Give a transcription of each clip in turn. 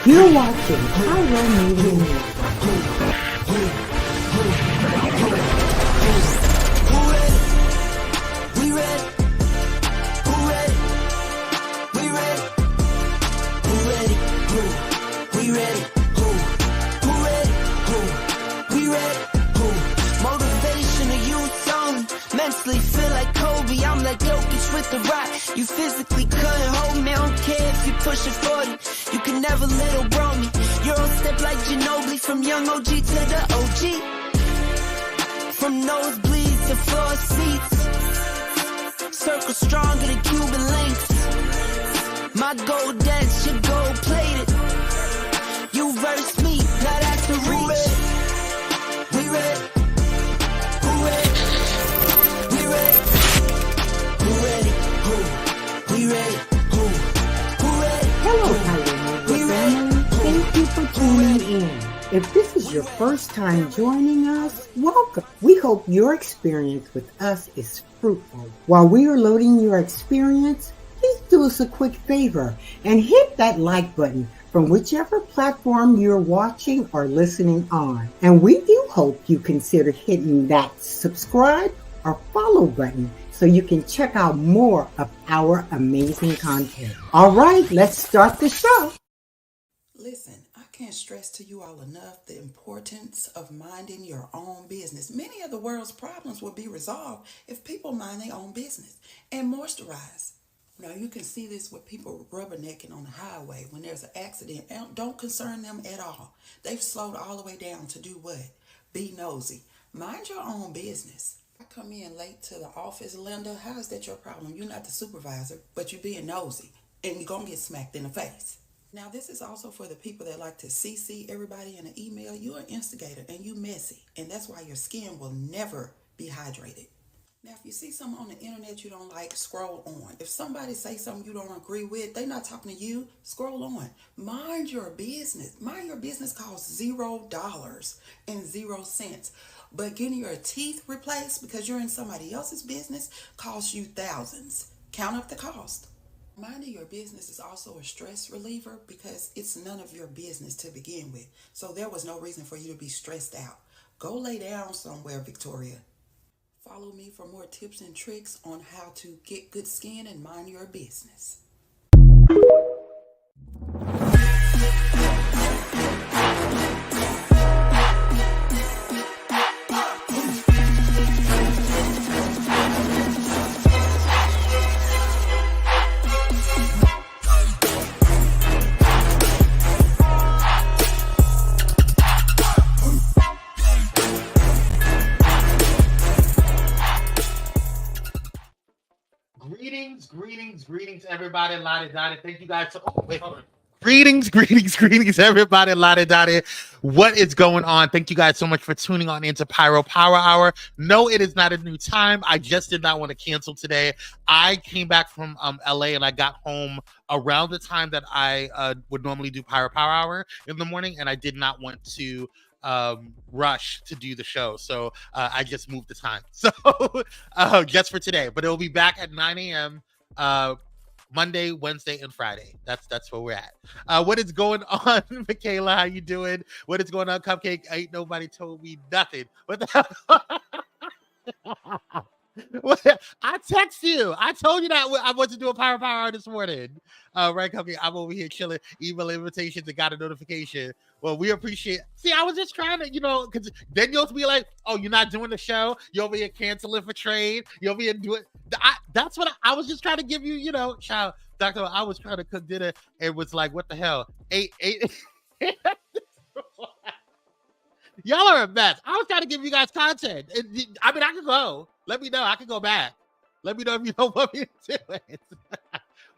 You're watching Pyro Media. Mentally feel like Kobe, I'm like Jokic with the rock. You physically couldn't hold me, I don't care if you pushing 40. You can never little bro me. You're on step like Ginobili, from young OG to the OG. From nosebleeds to floor seats, circle stronger than Cuban links. My gold dance, your gold plated. You verse me, now that's the reach. We ready. Hello, Pyro Media family. Thank you for tuning in. If this is your first time joining us, welcome. We hope your experience with us is fruitful. While we are loading your experience, please do us a quick favor and hit that like button from whichever platform you're watching or listening on. And we do hope you consider hitting that subscribe or follow button so you can check out more of our amazing content. All right, let's start the show. Listen, I can't stress to you all enough the importance of minding your own business. Many of the world's problems will be resolved if people mind their own business and moisturize. Now, you can see this with people rubbernecking on the highway when there's an accident. Don't concern them at all. They've slowed all the way down to do what? Be nosy. Mind your own business. I come in late to the office, Linda. How is that your problem? You're not the supervisor, but you're being nosy, and you're going to get smacked in the face. Now, this is also for the people that like to CC everybody in an email. You're an instigator, and you messy, and that's why your skin will never be hydrated. Now, if you see something on the internet you don't like, scroll on. If somebody say something you don't agree with, they're not talking to you, scroll on. Mind your business. Mind your business costs $0.00. But getting your teeth replaced because you're in somebody else's business costs you thousands. Count up the cost. Minding your business is also a stress reliever because it's none of your business to begin with. So there was no reason for you to be stressed out. Go lay down somewhere, Victoria. Follow me for more tips and tricks on how to get good skin and mind your business. Greetings, everybody, Lottie Dottie. Thank you guys so wait, hold on. Greetings, everybody, Lottie Dottie. What is going on? Thank you guys so much for tuning on into Pyro Power Hour. No, it is not a new time. I just did not want to cancel today. I came back from LA and I got home around the time that I would normally do Pyro Power Hour in the morning, and I did not want to rush to do the show, so I just moved the time. So just for today, but it will be back at 9 a.m. Monday, Wednesday, and Friday. That's where we're at. What is going on, Michaela? How you doing? What is going on, Cupcake? Ain't nobody told me nothing. What the hell? I text you. I told you that I was to do a Power Hour this morning. Right, Cupcake? I'm over here chilling, email invitations, and got a notification. Well, we appreciate. See, I was just trying to, because then you'll be like, "Oh, you're not doing the show. You're over here canceling for trade. You're over here doing." That's what I was just trying to give you. Child, Doctor. I was trying to cook dinner. It was like, what the hell? Eight. Y'all are a mess. I was trying to give you guys content. I could go. Let me know. I can go back. Let me know if you don't want me to do it.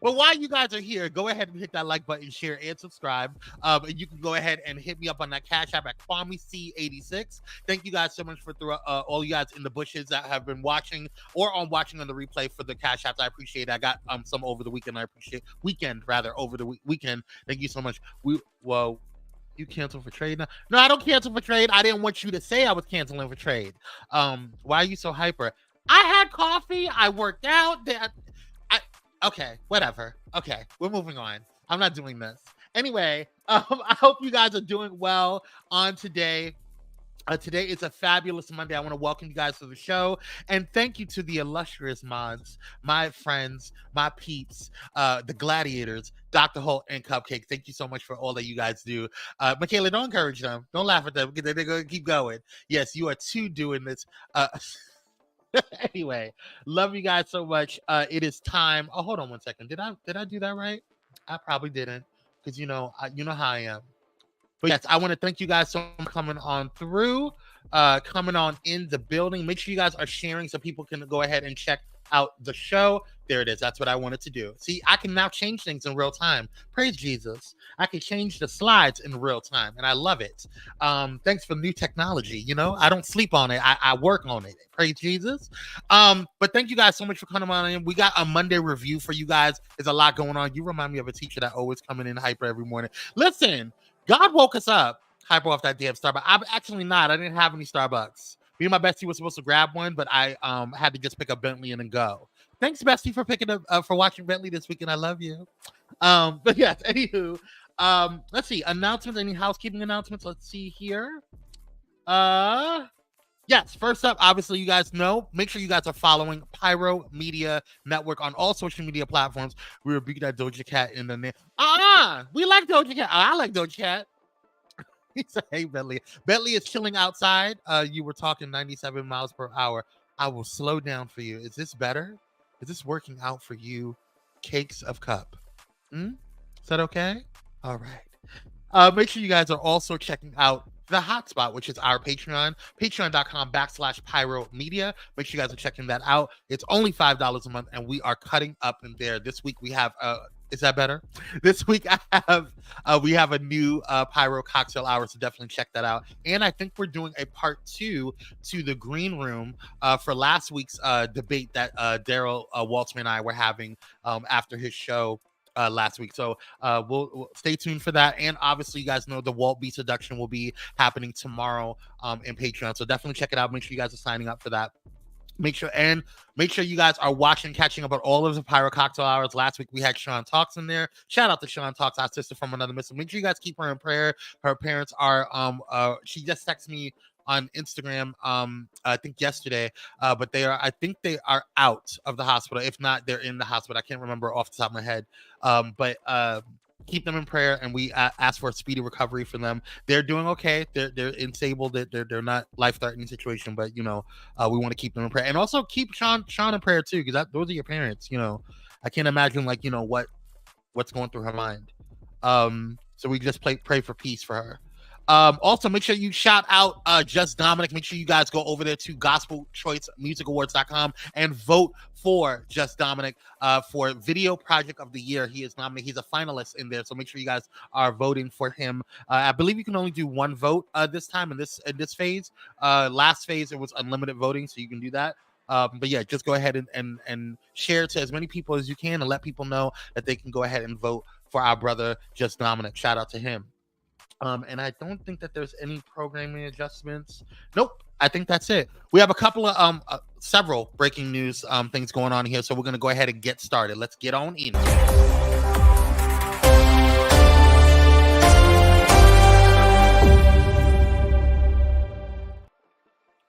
Well, while you guys are here, go ahead and hit that like button, share, and subscribe. And you can go ahead and hit me up on that Cash App at KwameC86. Thank you guys so much for all you guys in the bushes that have been watching or watching on the replay for the Cash Apps. I appreciate it. I got some over the weekend. Over the weekend. Thank you so much. You cancel for trade now? No, I don't cancel for trade. I didn't want you to say I was canceling for trade. Why are you so hyper? I had coffee. I worked out. Okay, whatever. Okay, we're moving on. I'm not doing this. Anyway, I hope you guys are doing well on today. Today is a fabulous Monday. I want to welcome you guys to the show and thank you to the illustrious mods, my friends, my peeps, the gladiators, Dr. Holt and Cupcake. Thank you so much for all that you guys do. Michaela, don't encourage them. Don't laugh at them because they're going to keep going. Yes, you are too doing this. Anyway, love you guys so much. It is time. Oh, hold on one second. Did I do that right? I probably didn't because you know how I am. But yes, I want to thank you guys so much for coming on through, coming on in the building. Make sure you guys are sharing so people can go ahead and check out the show. There it is. That's what I wanted to do. See, I can now change things in real time. Praise Jesus. I can change the slides in real time, and I love it. Thanks for new technology. You know, I don't sleep on it. I work on it. Praise Jesus. But thank you guys so much for coming on in. We got a Monday review for you guys. There's a lot going on. You remind me of a teacher that always coming in hyper every morning. Listen, God woke us up hyper off that damn Starbucks. I'm actually not. I didn't have any Starbucks. Me and my bestie was supposed to grab one, but I had to just pick up Bentley and then go. Thanks, bestie, for picking up for watching Bentley this weekend. I love you. But yes, anywho, let's see. Announcements, any housekeeping announcements? Let's see here. Yes, first up, obviously, you guys know, make sure you guys are following Pyro Media Network on all social media platforms. We rebuke that Doja Cat in the name. We like Doja Cat. I like Doja Cat. He said, hey, Bentley. Bentley is chilling outside. You were talking 97 miles per hour. I will slow down for you. Is this better? Is this working out for you? Cakes of Cup. Is that okay? All right. Make sure you guys are also checking out the hotspot, which is our Patreon, patreon.com/Pyro Media. Make sure you guys are checking that out. It's only $5 a month, and we are cutting up in there. This week we have is that better? This week we have a new Pyro Cocktail Hour, so definitely check that out. And I think we're doing a part 2 to the green room for last week's debate that Daryl Waltzman and I were having after his show last week. So we'll stay tuned for that. And obviously, you guys know the Walt B seduction will be happening tomorrow in Patreon. So definitely check it out. Make sure you guys are signing up for that. Make sure you guys are watching, catching up on all of the Pyro Cocktail Hours. Last week we had Sean Talks in there. Shout out to Sean Talks, our sister from another mister. Make sure you guys keep her in prayer. Her parents are she just texted me on Instagram I think yesterday, but I think they are out of the hospital. If not, they're in the hospital. I can't remember off the top of my head. But keep them in prayer, and we ask for a speedy recovery for them. They're doing okay. They're stable. They're not life-threatening situation, but we want to keep them in prayer, and also keep Sean in prayer too, because those are your parents. I can't imagine what's going through her mind. So we just pray for peace for her. Also, make sure you shout out Just Dominic. Make sure you guys go over there to gospelchoicemusicawards.com and vote for Just Dominic for Video Project of the Year. He is nominated. He's a finalist in there, so make sure you guys are voting for him. I believe you can only do one vote this time in this phase. Last phase, it was unlimited voting, so you can do that. But yeah, just go ahead and share it to as many people as you can and let people know that they can go ahead and vote for our brother Just Dominic. Shout out to him. And I don't think that there's any programming adjustments. Nope. I think that's it. We have a couple of several breaking news things going on here, so we're going to go ahead and get started. Let's get on in.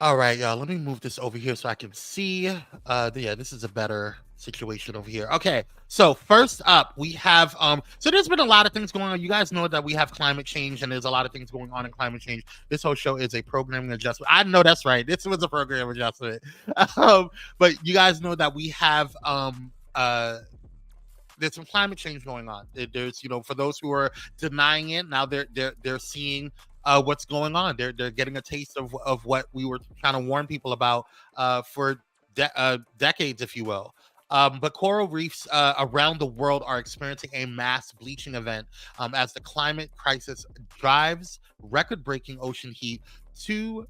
All right, y'all. Let me move this over here so I can see. Yeah, this is a better situation over here. Okay, so first up, we have so there's been a lot of things going on. You guys know that we have climate change, and there's a lot of things going on in climate change. This whole show is a programming adjustment. I know that's right. This was a program adjustment. But you guys know that we have there's some climate change going on. There's for those who are denying it, now they're seeing what's going on. They're getting a taste of what we were trying to warn people about for decades, if you will. But coral reefs around the world are experiencing a mass bleaching event as the climate crisis drives record-breaking ocean heat two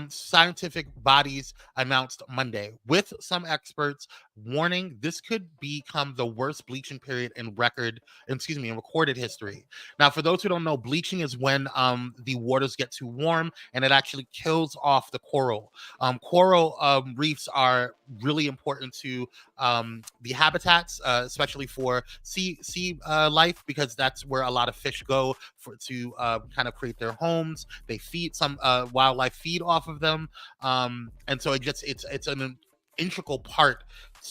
scientific bodies announced Monday, with some experts warning this could become the worst bleaching period in recorded history. Now, for those who don't know, bleaching is when the waters get too warm and it actually kills off the coral. Coral reefs are really important to the habitats, especially for sea life, because that's where a lot of fish go to kind of create their homes. They feed some wildlife feed off of them, and so it's an integral part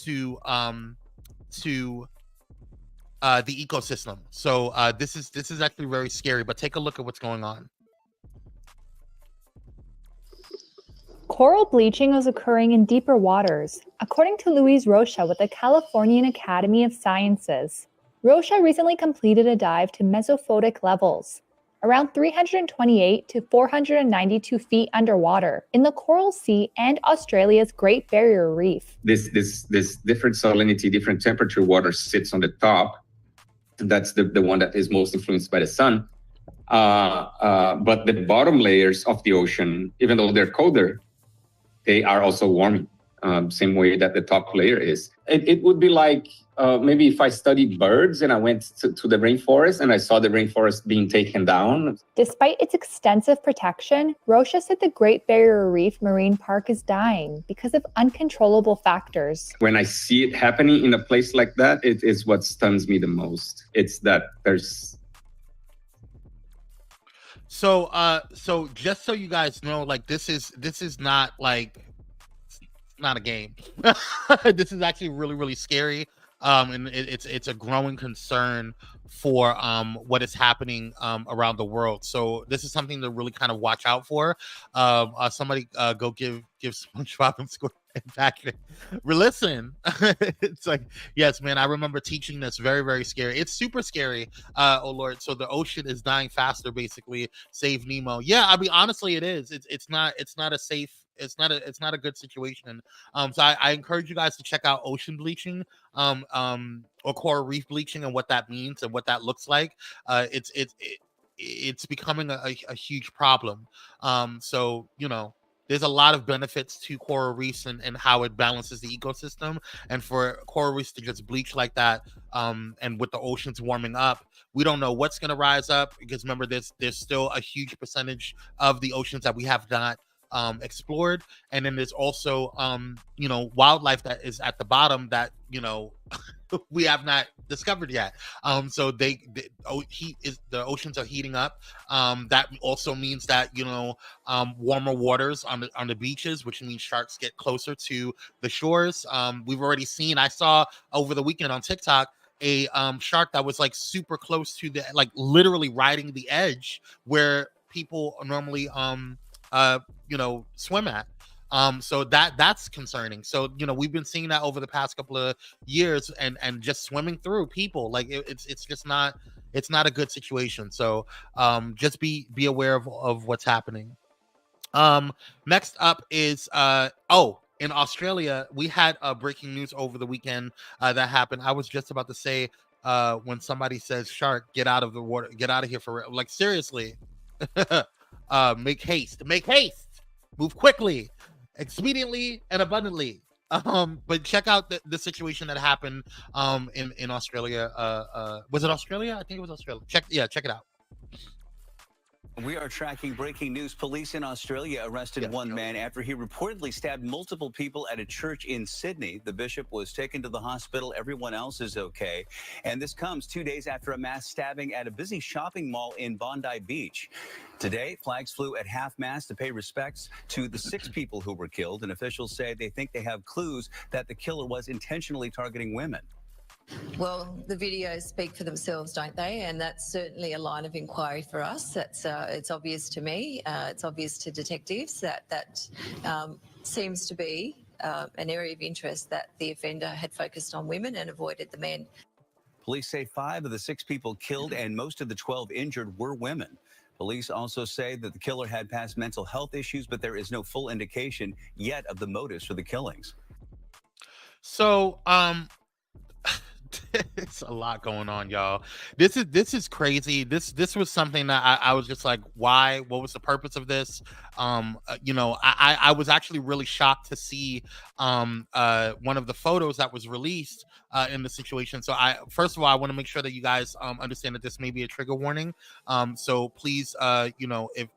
to to the ecosystem. So this is actually very scary. But take a look at what's going on. Coral bleaching is occurring in deeper waters, according to Louise Rocha with the Californian Academy of Sciences. Rocha recently completed a dive to mesophotic levels, around 328 to 492 feet underwater, in the Coral Sea and Australia's Great Barrier Reef. This different salinity, different temperature water sits on the top. That's the one that is most influenced by the sun. But the bottom layers of the ocean, even though they're colder, they are also warming, same way that the top layer is. It would be like maybe if I studied birds and I went to the rainforest and I saw the rainforest being taken down. Despite its extensive protection, Rocha said the Great Barrier Reef Marine Park is dying because of uncontrollable factors. When I see it happening in a place like that, it is what stuns me the most. It's that there's... So just so you guys know, like this is not like, it's not a game. This is actually really, really scary. And it's a growing concern for what is happening around the world. So this is something to really kind of watch out for. Somebody go give SpongeBob and SquarePants packaging. Listen, it's like, yes, man, I remember teaching this. Very, very scary. It's super scary. Oh Lord. So the ocean is dying faster, basically. Save Nemo. Yeah, I mean, honestly, it is. It's not a safe. It's not a good situation. So I encourage you guys to check out ocean bleaching, or coral reef bleaching, and what that means and what that looks like. It's becoming a huge problem. So there's a lot of benefits to coral reefs and how it balances the ecosystem. And for coral reefs to just bleach like that, and with the oceans warming up, we don't know what's going to rise up, because remember, there's still a huge percentage of the oceans that we have not explored. And then there's also wildlife that is at the bottom that we have not discovered yet. So the oceans are heating up. That also means that warmer waters on the beaches, which means sharks get closer to the shores. We've already seen, I saw over the weekend on TikTok, a shark that was like super close to the, like literally riding the edge where people normally swim at. So that's concerning. So we've been seeing that over the past couple of years, and just swimming through people. Like it's just not, it's not a good situation. So just be aware of what's happening. Next up is in Australia, we had breaking news over the weekend that happened. I was just about to say, when somebody says shark, get out of the water, get out of here for real. Like seriously. Make haste, move quickly, expediently, and abundantly. But check out the situation that happened in Australia. Was it Australia? I think it was Australia. Check it out. We are tracking breaking news. Police in Australia arrested one man after he reportedly stabbed multiple people at a church in Sydney. The bishop was taken to the hospital. Everyone else is okay. And this comes 2 days after a mass stabbing at a busy shopping mall in Bondi Beach. Today, flags flew at half-mast to pay respects to the 6 people who were killed. And officials say they think they have clues that the killer was intentionally targeting women. Well, the videos speak for themselves, don't they? And that's certainly a line of inquiry for us. That's it's obvious to me. It's obvious to detectives that seems to be an area of interest, that the offender had focused on women and avoided the men. Police say 5 of the 6 people killed and most of the 12 injured were women. Police also say that the killer had past mental health issues, but there is no full indication yet of the motives for the killings. So, It's a lot going on, y'all. This is crazy. This was something that I was just like, why? What was the purpose of this? I was actually really shocked to see one of the photos that was released in the situation. So first of all, I want to make sure that you guys understand that this may be a trigger warning. So please, if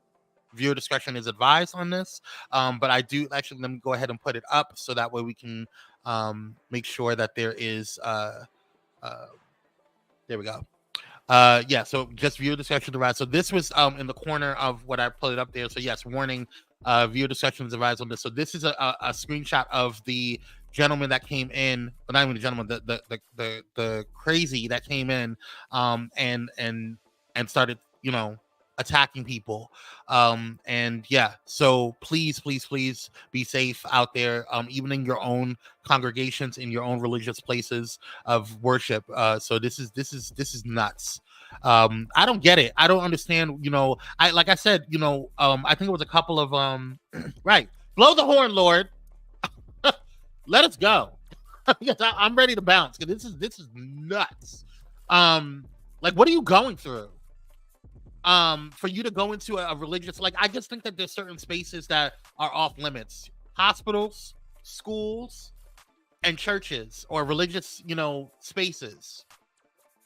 viewer discretion is advised on this. But I do actually, let me go ahead and put it up so that way we can make sure that there is there we go. Yeah, so just viewer discretion advised. So this was in the corner of what I put it up there. So yes, warning, viewer discretion is advised on this. So this is a screenshot of the gentleman that came in, but not even the gentleman, the crazy that came in and started, attacking people. And yeah, so please be safe out there, even in your own congregations, in your own religious places of worship. So this is nuts. I don't get it. I don't understand. Like I said, I think it was a couple of right. Blow the horn, Lord. Let us go. Yes, I'm ready to bounce because this is nuts. Like, what are you going through? For you to go into a religious, like, I just think that there's certain spaces that are off limits. Hospitals, schools, and churches, or religious, spaces.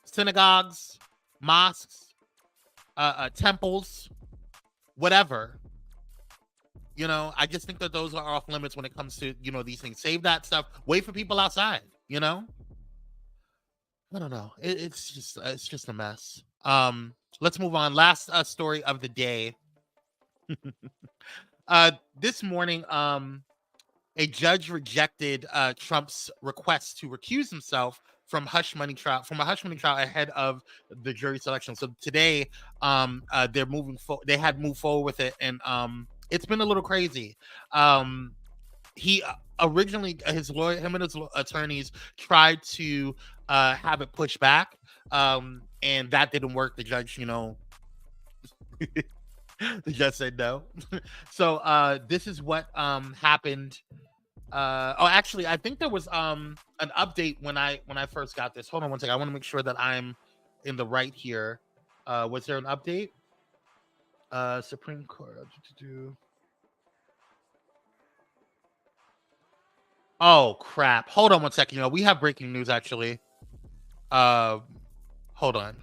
Synagogues, mosques, temples, whatever. I just think that those are off limits when it comes to, these things. Save that stuff. Wait for people outside, I don't know. It's just a mess. Let's move on. Last story of the day. This morning, a judge rejected Trump's request to recuse himself from a hush money trial ahead of the jury selection. So today, they're they had moved forward with it, and it's been a little crazy. He originally, him and his attorneys tried to have it pushed back, and that didn't work. The judge, the judge said no. So this is what happened. Actually, I think there was an update when I first got this. Hold on one second. I want to make sure that I'm in the right here. Was there an update? Supreme Court. Oh crap! Hold on one second. We have breaking news actually. Hold on.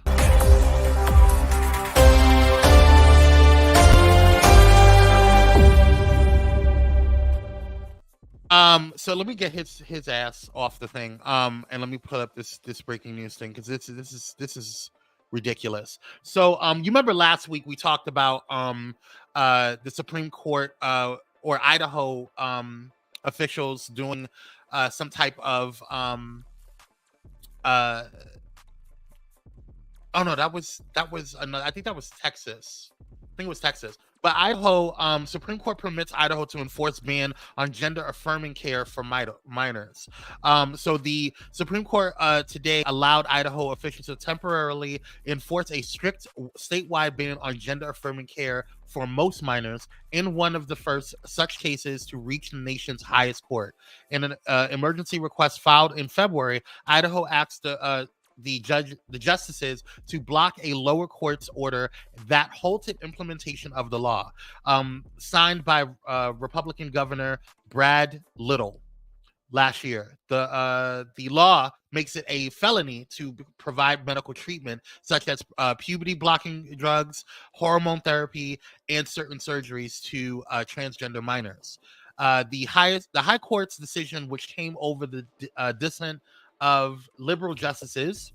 So let me get his ass off the thing. And let me put up this breaking news thing because this is ridiculous. So you remember last week we talked about the Supreme Court or Idaho officials doing some type of oh no, that was another. I think that was Texas. I think it was Texas. But Idaho, Supreme Court permits Idaho to enforce ban on gender-affirming care for minors. So the Supreme Court today allowed Idaho officials to temporarily enforce a strict statewide ban on gender-affirming care for most minors in one of the first such cases to reach the nation's highest court. In an emergency request filed in February, Idaho asked the justices to block a lower court's order that halted implementation of the law, signed by Republican Governor Brad Little last year. The law makes it a felony to provide medical treatment such as puberty blocking drugs, hormone therapy, and certain surgeries to transgender minors. The High Court's decision, which came over the dissent of liberal justices,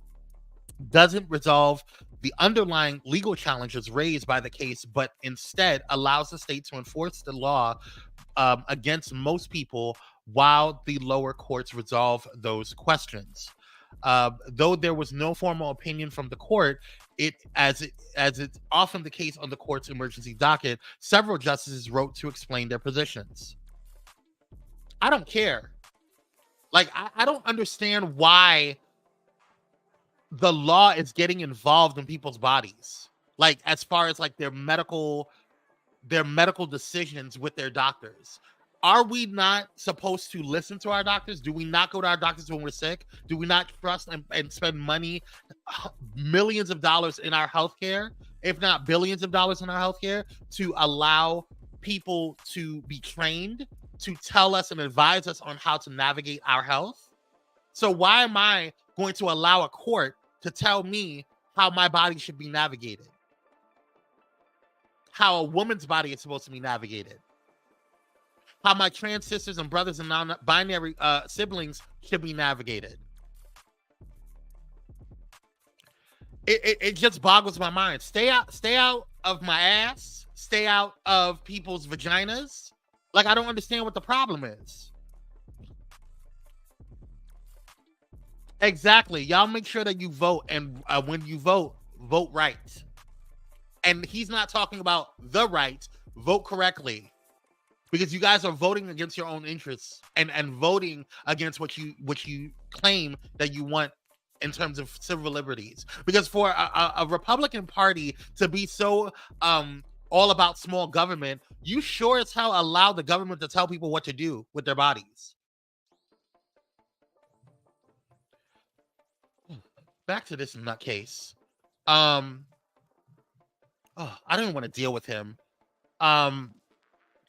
doesn't resolve the underlying legal challenges raised by the case, but instead allows the state to enforce the law against most people while the lower courts resolve those questions. Though there was no formal opinion from the court, as it's often the case on the court's emergency docket, several justices wrote to explain their positions. I don't care. Like, I don't understand why the law is getting involved in people's bodies. Like, as far as like their medical decisions with their doctors. are we not supposed to listen to our doctors? Do we not go to our doctors when we're sick? Do we not trust and spend money, millions of dollars in our healthcare, if not billions of dollars in our healthcare, to allow people to be trained to tell us and advise us on how to navigate our health? So why am I going to allow a court to tell me how my body should be navigated? How a woman's body is supposed to be navigated? How my trans sisters and brothers and non-binary siblings should be navigated? It just boggles my mind. Stay out of my ass. Stay out of people's vaginas. Like, I don't understand what the problem is. Exactly. Y'all make sure that you vote, and when you vote right. And he's not talking about the right. Vote correctly, because you guys are voting against your own interests and voting against what you claim that you want in terms of civil liberties. Because for a Republican Party to be so all about small government, you sure as hell allow the government to tell people what to do with their bodies. Back to this nutcase. I don't even want to deal with him.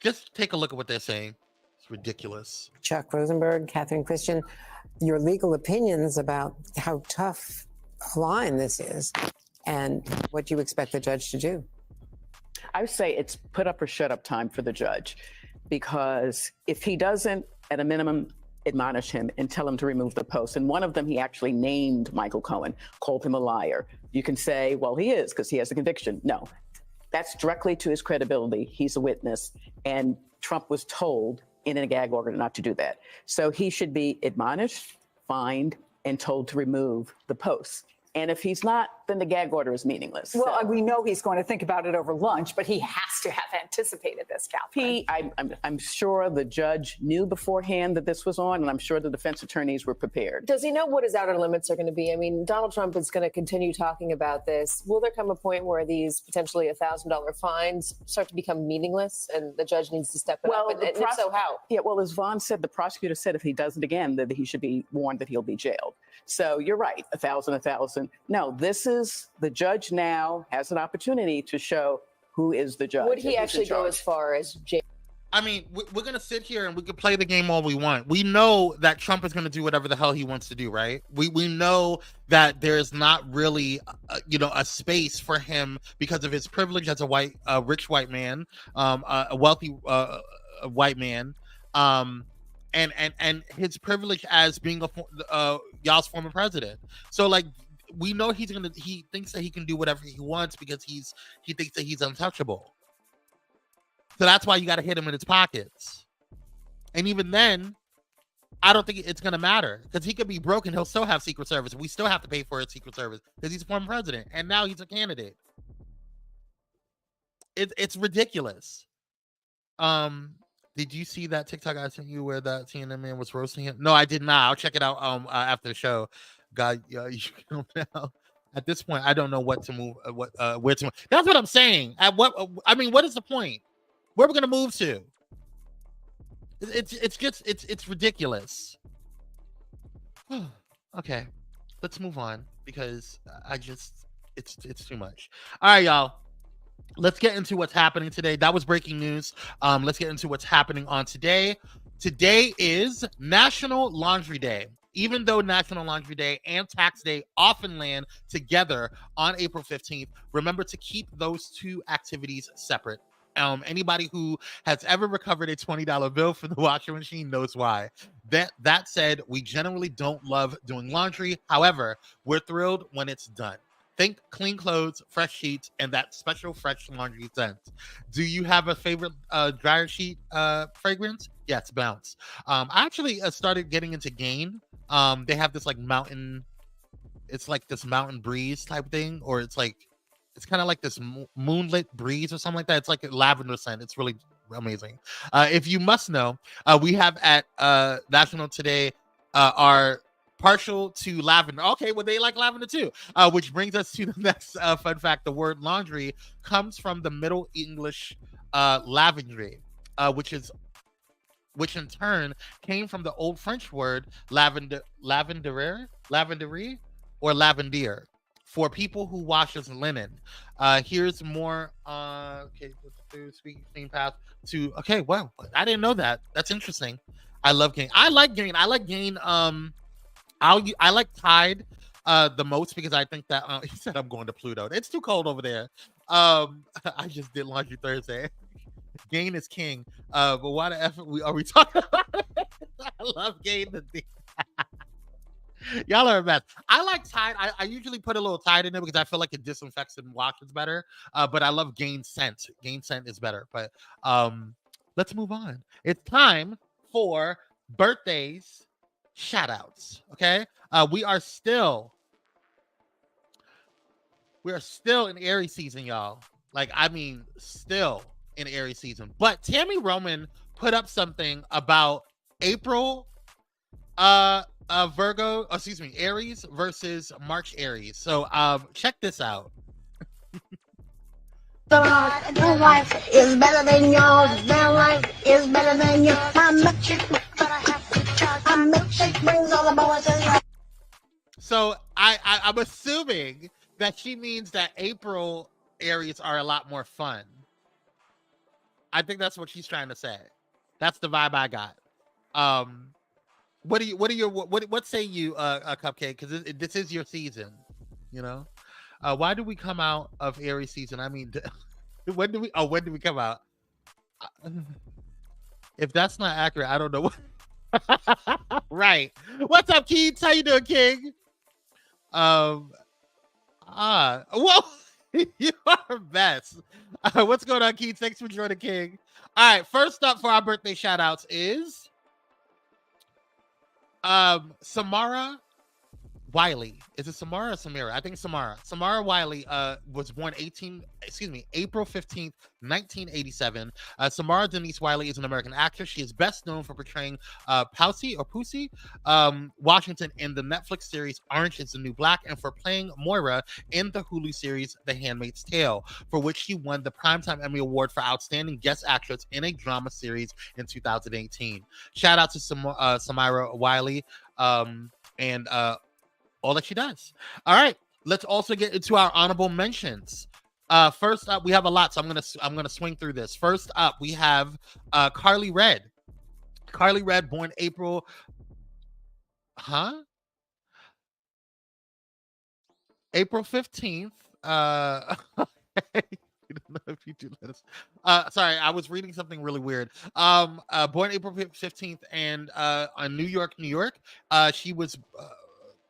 Just take a look at what they're saying. It's ridiculous. Chuck Rosenberg, Catherine Christian, your legal opinions about how tough a line this is and what you expect the judge to do. I would say it's put up or shut up time for the judge, because if he doesn't, at a minimum, admonish him and tell him to remove the post. And one of them, he actually named Michael Cohen, called him a liar. You can say, well, he is because he has a conviction. No, that's directly to his credibility. He's a witness, and Trump was told in a gag order not to do that. So he should be admonished, fined, and told to remove the post. And if he's not, then the gag order is meaningless. Well, we know he's going to think about it over lunch, but he has to have anticipated this, Catherine. I'm sure the judge knew beforehand that this was on, and I'm sure the defense attorneys were prepared. Does he know what his outer limits are going to be? I mean, Donald Trump is going to continue talking about this. Will there come a point where these potentially $1,000 fines start to become meaningless and the judge needs to step it up? And if so, how? Yeah, well, as Vaughn said, the prosecutor said if he does it again, that he should be warned that he'll be jailed. So you're right, 1,000. No, this is the judge now has an opportunity to show who is the judge. Would he actually go as far as jail? I mean, we're going to sit here and we can play the game all we want. We know that Trump is going to do whatever the hell he wants to do, right? We know that there's not really, a space for him because of his privilege as a rich white man, a wealthy white man, and his privilege as being y'all's former president. So, like, we know he thinks that he can do whatever he wants because he thinks that he's untouchable. So that's why you got to hit him in his pockets. And even then, I don't think it's going to matter, because he could be broke and he'll still have Secret Service. We still have to pay for his Secret Service because he's a former president and now he's a candidate. It's ridiculous. Did you see that TikTok I sent you where that CNN man was roasting him? No, I did not. I'll check it out after the show. God, you should know now. At this point, I don't know what to move. Where to move. That's what I'm saying. What is the point? Where are we gonna move to? It's ridiculous. Okay, let's move on, because it's too much. All right, y'all. Let's get into what's happening today. That was breaking news. Let's get into what's happening on today. Today is National Laundry Day. Even though National Laundry Day and Tax Day often land together on April 15th, remember to keep those two activities separate. Anybody who has ever recovered a $20 bill for the washing machine knows why. That said, we generally don't love doing laundry. However, we're thrilled when it's done. Think clean clothes, fresh sheets, and that special fresh laundry scent. Do you have a favorite dryer sheet fragrance? Yes, Bounce. I actually started getting into Gain. They have this mountain breeze type thing, or it's kind of like this moonlit breeze or something like that. It's like a lavender scent. It's really amazing. If you must know, we have at National today our partial to lavender. Okay, well, they like lavender too, which brings us to the next fun fact. The word laundry comes from the Middle English lavandry, which is which in turn came from the old French word lavenderie, or lavandier, for people who washes linen. Here's more. Okay, speaking path to. Okay, well, I didn't know that. That's interesting. I love Gain. I like Gain. I like Tide the most because I think that he said I'm going to Pluto. It's too cold over there. I just did laundry Thursday. Gain is king. But why the F are we talking about? I love Gain. Y'all are a mess. I like Tide. I usually put a little Tide in there because I feel like it disinfects and washes better. But I love Gain Scent. Gain Scent is better. But let's move on. It's time for birthdays, shout outs. Okay. We are still in Aries season, y'all. Like, I mean, still in Aries season. But Tammy Roman put up something about April Aries versus March Aries. So check this out. The life is better than yours. Their life is better than yours. My milkshake brings all the boys in. So I'm assuming that she means that April Aries are a lot more fun. I think that's what she's trying to say. That's the vibe I got. What say you, Cupcake? Because this is your season, you know. Why do we come out of Aries season? I mean, when do we come out? If that's not accurate, I don't know what. Right. What's up, Keith? How you doing, King? Well, you are best. What's going on, Keith? Thanks for joining, King. All right, first up for our birthday shout outs is Samara Wiley. Is it Samara or Samira? I think Samara. Samara Wiley was born April 15th, 1987. Samara Denise Wiley is an American actress. She is best known for portraying Pussy Washington in the Netflix series Orange is the New Black, and for playing Moira in the Hulu series The Handmaid's Tale, for which she won the Primetime Emmy Award for Outstanding Guest Actress in a Drama Series in 2018. Shout out to Samara Wiley and all that she does. All right, let's also get into our honorable mentions. First up, we have a lot, so I'm gonna swing through this. First up, we have Carly Red. Carly Red, born April 15th. I don't know if you do let us. Sorry, I was reading something really weird. Born April 15th, and on New York. She was.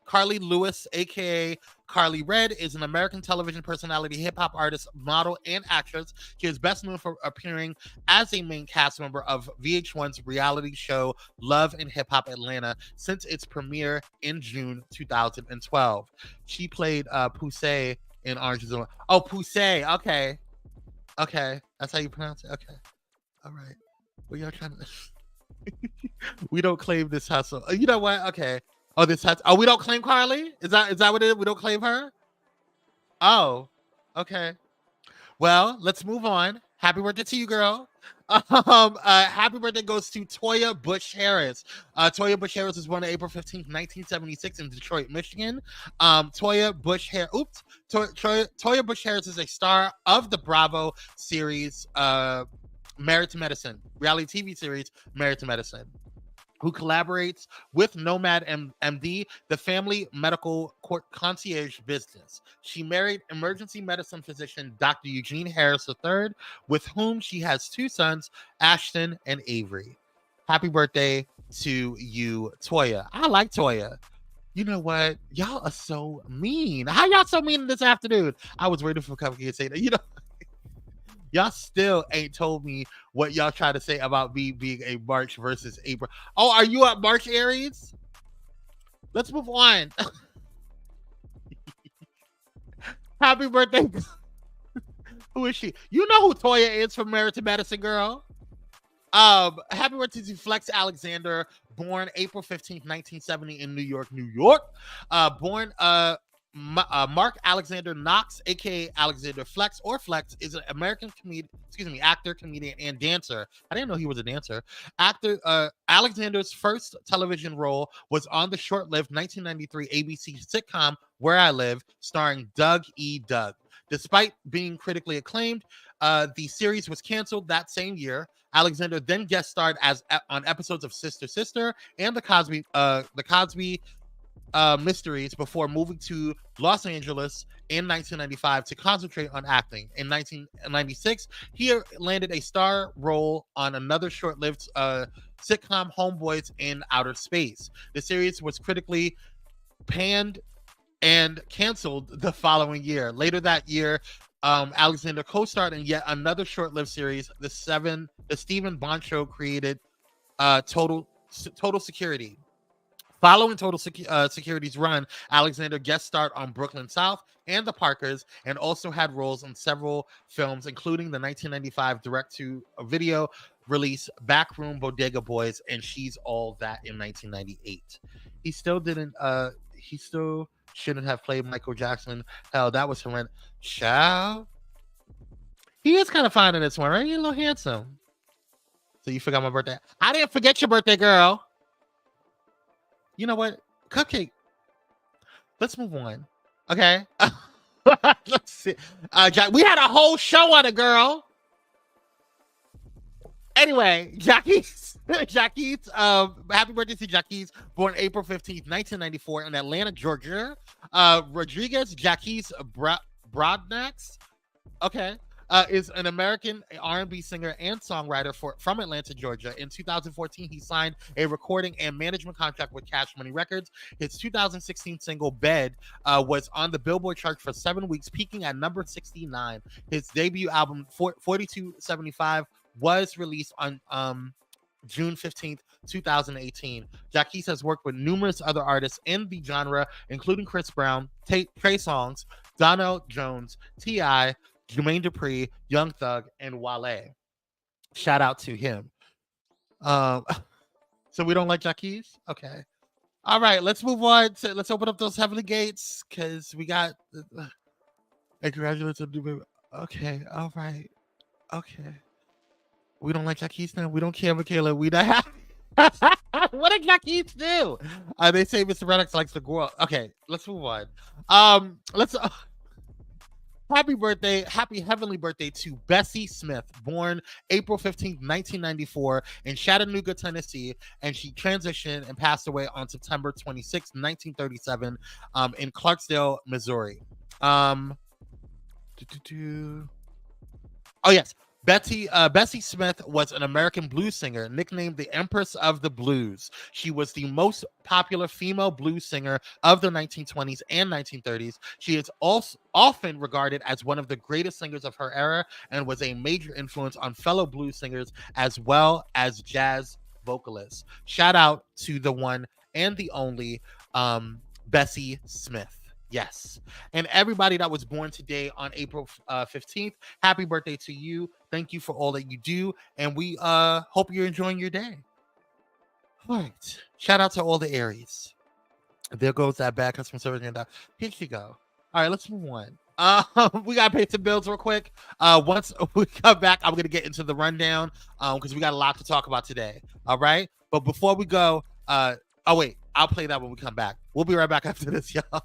Carly Lewis, aka Carly Red, is an American television personality, hip-hop artist, model, and actress. She is best known for appearing as a main cast member of VH1's reality show Love and Hip Hop Atlanta since its premiere in June 2012. She played Poussey in Orange is the New Black. Oh, Poussey. Okay, that's how you pronounce it. Okay, all right. What y'all trying to? We don't claim this hustle. You know what? Okay. Oh, we don't claim Carly? Is that what it is? We don't claim her? Oh, okay. Well, let's move on. Happy birthday to you, girl. Happy birthday goes to Toya Bush Harris. Toya Bush Harris was born on April 15th, 1976 in Detroit, Michigan. Toya Bush Harris is a star of the Bravo series Married to Medicine, reality TV series Married to Medicine, who collaborates with Nomad MD, the family medical court concierge business. She married emergency medicine physician Dr. Eugene Harris III, with whom she has two sons, Ashton and Avery. Happy birthday to you, Toya. I like Toya. You know what? Y'all are so mean. How y'all so mean this afternoon? I was waiting for a couple of you to say that. You know, y'all still ain't told me what y'all try to say about me being a March versus April. Oh, are you at March Aries? Let's move on. Happy birthday. Who is she? You know who Toya is from Married to Medicine, girl. Happy birthday to Flex Alexander, born April 15th, 1970 in New York. Born Mark Alexander Knox, aka Alexander Flex, or Flex, is an American actor, comedian, and dancer. I didn't know he was a dancer. Alexander's first television role was on the short-lived 1993 ABC sitcom Where I Live, starring Doug E. Doug. Despite being critically acclaimed, the series was canceled that same year. Alexander then guest starred on episodes of Sister Sister and the Cosby Mysteries before moving to Los Angeles in 1995 to concentrate on acting. In 1996, he landed a star role on another short-lived sitcom, Homeboys in Outer Space. The series was critically panned and canceled the following year. Later that year, Alexander co-starred in yet another short-lived series, the Stephen Bond Show created Total Security. Following Total Security's run, Alexander guest starred on Brooklyn South and The Parkers, and also had roles in several films, including the 1995 direct-to-video release Backroom Bodega Boys and She's All That in 1998. He still shouldn't have played Michael Jackson. Hell, that was horrendous. Child. He is kind of fine in this one, right? He's a little handsome. So you forgot my birthday. I didn't forget your birthday, girl. You know what? Cupcake. Let's move on. Okay. Let's see. We had a whole show on it, girl. Anyway, Jackie, happy birthday to Jackie, born April 15th, 1994 in Atlanta, Georgia. Rodriguez Jackie Broadnax, is an American R&B singer and songwriter from Atlanta, Georgia. In 2014, he signed a recording and management contract with Cash Money Records. His 2016 single, Bed, was on the Billboard chart for 7 weeks, peaking at number 69. His debut album, 4275, was released on June 15th, 2018. Jackie has worked with numerous other artists in the genre, including Chris Brown, Trey Songz, Donell Jones, T.I., Jermaine Dupri, Young Thug, and Wale. Shout out to him. So we don't like Jackie? Okay. All right, let's move on. Let's open up those heavenly gates because we got... and congratulations. Okay, all right. Okay. We don't like Jackie's now. We don't care, Michaela. We don't have... What did Jackie's do? They say Mr. Reddox likes the girl. Okay, let's move on. Happy heavenly birthday to Bessie Smith, born April 15th, 1994 in Chattanooga, Tennessee, and she transitioned and passed away on September 26th, 1937 in Clarksdale, Missouri. Oh, yes. Bessie Smith was an American blues singer, nicknamed the Empress of the Blues. She was the most popular female blues singer of the 1920s and 1930s. She is also often regarded as one of the greatest singers of her era and was a major influence on fellow blues singers as well as jazz vocalists. Shout out to the one and the only Bessie Smith. Yes. And everybody that was born today on April 15th, happy birthday to you. Thank you for all that you do. And we hope you're enjoying your day. All right. Shout out to all the Aries. There goes that bad customer service. Here she go. All right, let's move on. We got to pay some bills real quick. Once we come back, I'm going to get into the rundown because we got a lot to talk about today. All right. But before we go, oh, wait, I'll play that when we come back. We'll be right back after this, y'all.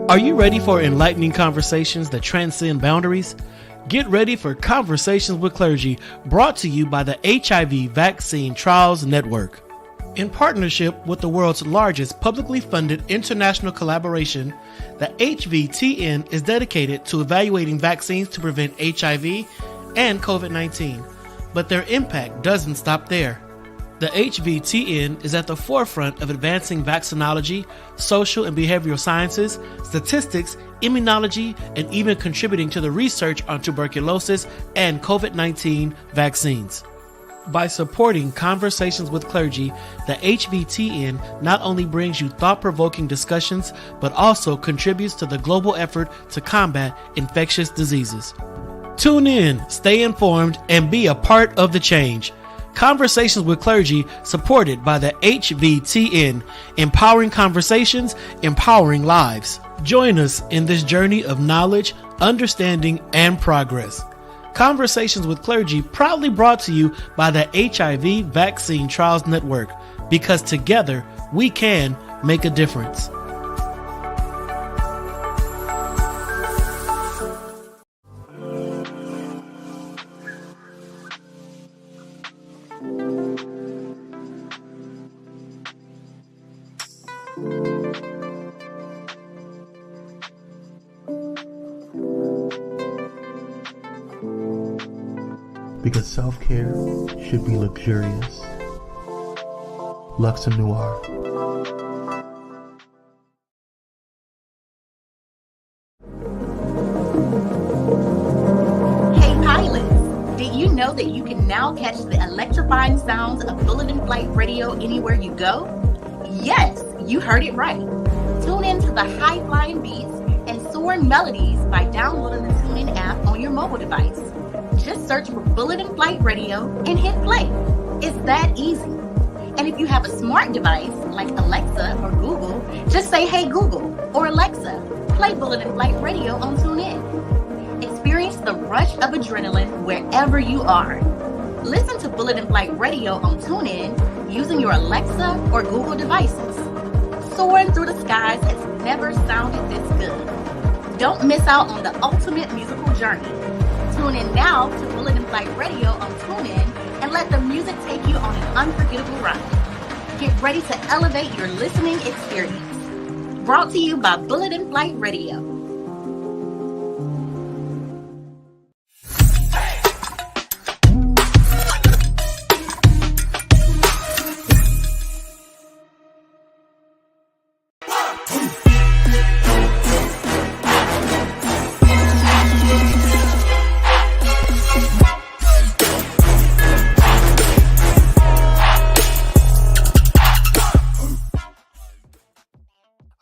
Are you ready for enlightening conversations that transcend boundaries? Get ready for Conversations with Clergy, brought to you by the HIV Vaccine Trials Network. In partnership with the world's largest publicly funded international collaboration, the HVTN is dedicated to evaluating vaccines to prevent HIV and COVID-19. But their impact doesn't stop there. The HVTN is at the forefront of advancing vaccinology, social and behavioral sciences, statistics, immunology, and even contributing to the research on tuberculosis and COVID-19 vaccines. By supporting Conversations with Clergy, the HVTN not only brings you thought-provoking discussions, but also contributes to the global effort to combat infectious diseases. Tune in, stay informed, and be a part of the change. Conversations with Clergy, supported by the HVTN, empowering conversations, empowering lives. Join us in this journey of knowledge, understanding, and progress. Conversations with Clergy proudly brought to you by the HIV Vaccine Trials Network, because together we can make a difference. Because self-care should be luxurious. Luxe Noir. Hey pilots, did you know that you can now catch the electrifying sounds of Bullet in Flight Radio anywhere you go? Yes, you heard it right. Tune in to the high-flying beats and soaring melodies by downloading the TuneIn app on your mobile device. Just search for Bullet in Flight Radio and hit play. It's that easy. And if you have a smart device like Alexa or Google, just say, "Hey Google," or "Alexa, play Bullet in Flight Radio on TuneIn." Experience the rush of adrenaline wherever you are. Listen to Bullet in Flight Radio on TuneIn using your Alexa or Google devices. Soaring through the skies has never sounded this good. Don't miss out on the ultimate musical journey. Tune in now to Bullet in Flight Radio on TuneIn and let the music take you on an unforgettable ride. Get ready to elevate your listening experience. Brought to you by Bullet in Flight Radio.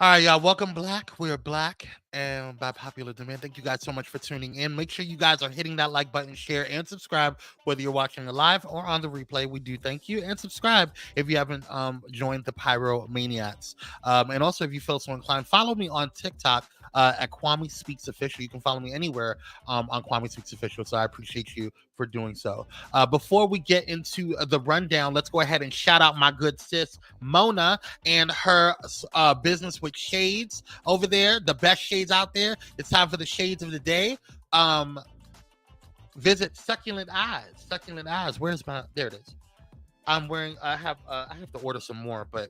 All right, y'all. Welcome back. We are black and by popular demand. Thank you guys so much for tuning in. Make sure you guys are hitting that like button, share, and subscribe, whether you're watching it live or on the replay. We do thank you. And subscribe if you haven't joined the Pyro Maniacs. And also, if you feel so inclined, follow me on TikTok at Kwame Speaks Official. You can follow me anywhere on Kwame Speaks Official. So I appreciate you for doing so. Before we get into the rundown, let's go ahead and shout out my good sis Mona and her business with shades over there, the best shades out there. It's time for the shades of the day. Visit Succulent Eyes. Where's my? There it is. I'm wearing. I have to order some more, but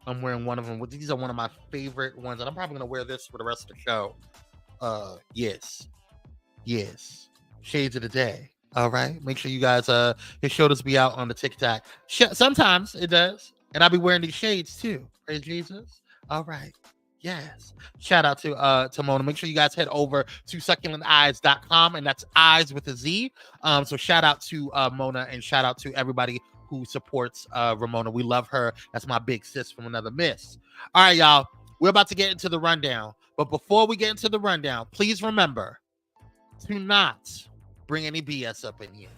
I'm wearing one of them. These are one of my favorite ones, and I'm probably gonna wear this for the rest of the show. Yes. Shades of the day. All right. Make sure you guys his shoulders be out on the TikTok. Sometimes it does, and I'll be wearing these shades too. Praise Jesus. All right. Yes. Shout out to Mona. Make sure you guys head over to succulenteyes.com, and that's eyes with a Z. So shout out to Mona, and shout out to everybody who supports Ramona. We love her. That's my big sis from another miss. All right, y'all. We're about to get into the rundown. But before we get into the rundown, please remember to not bring any BS up in here.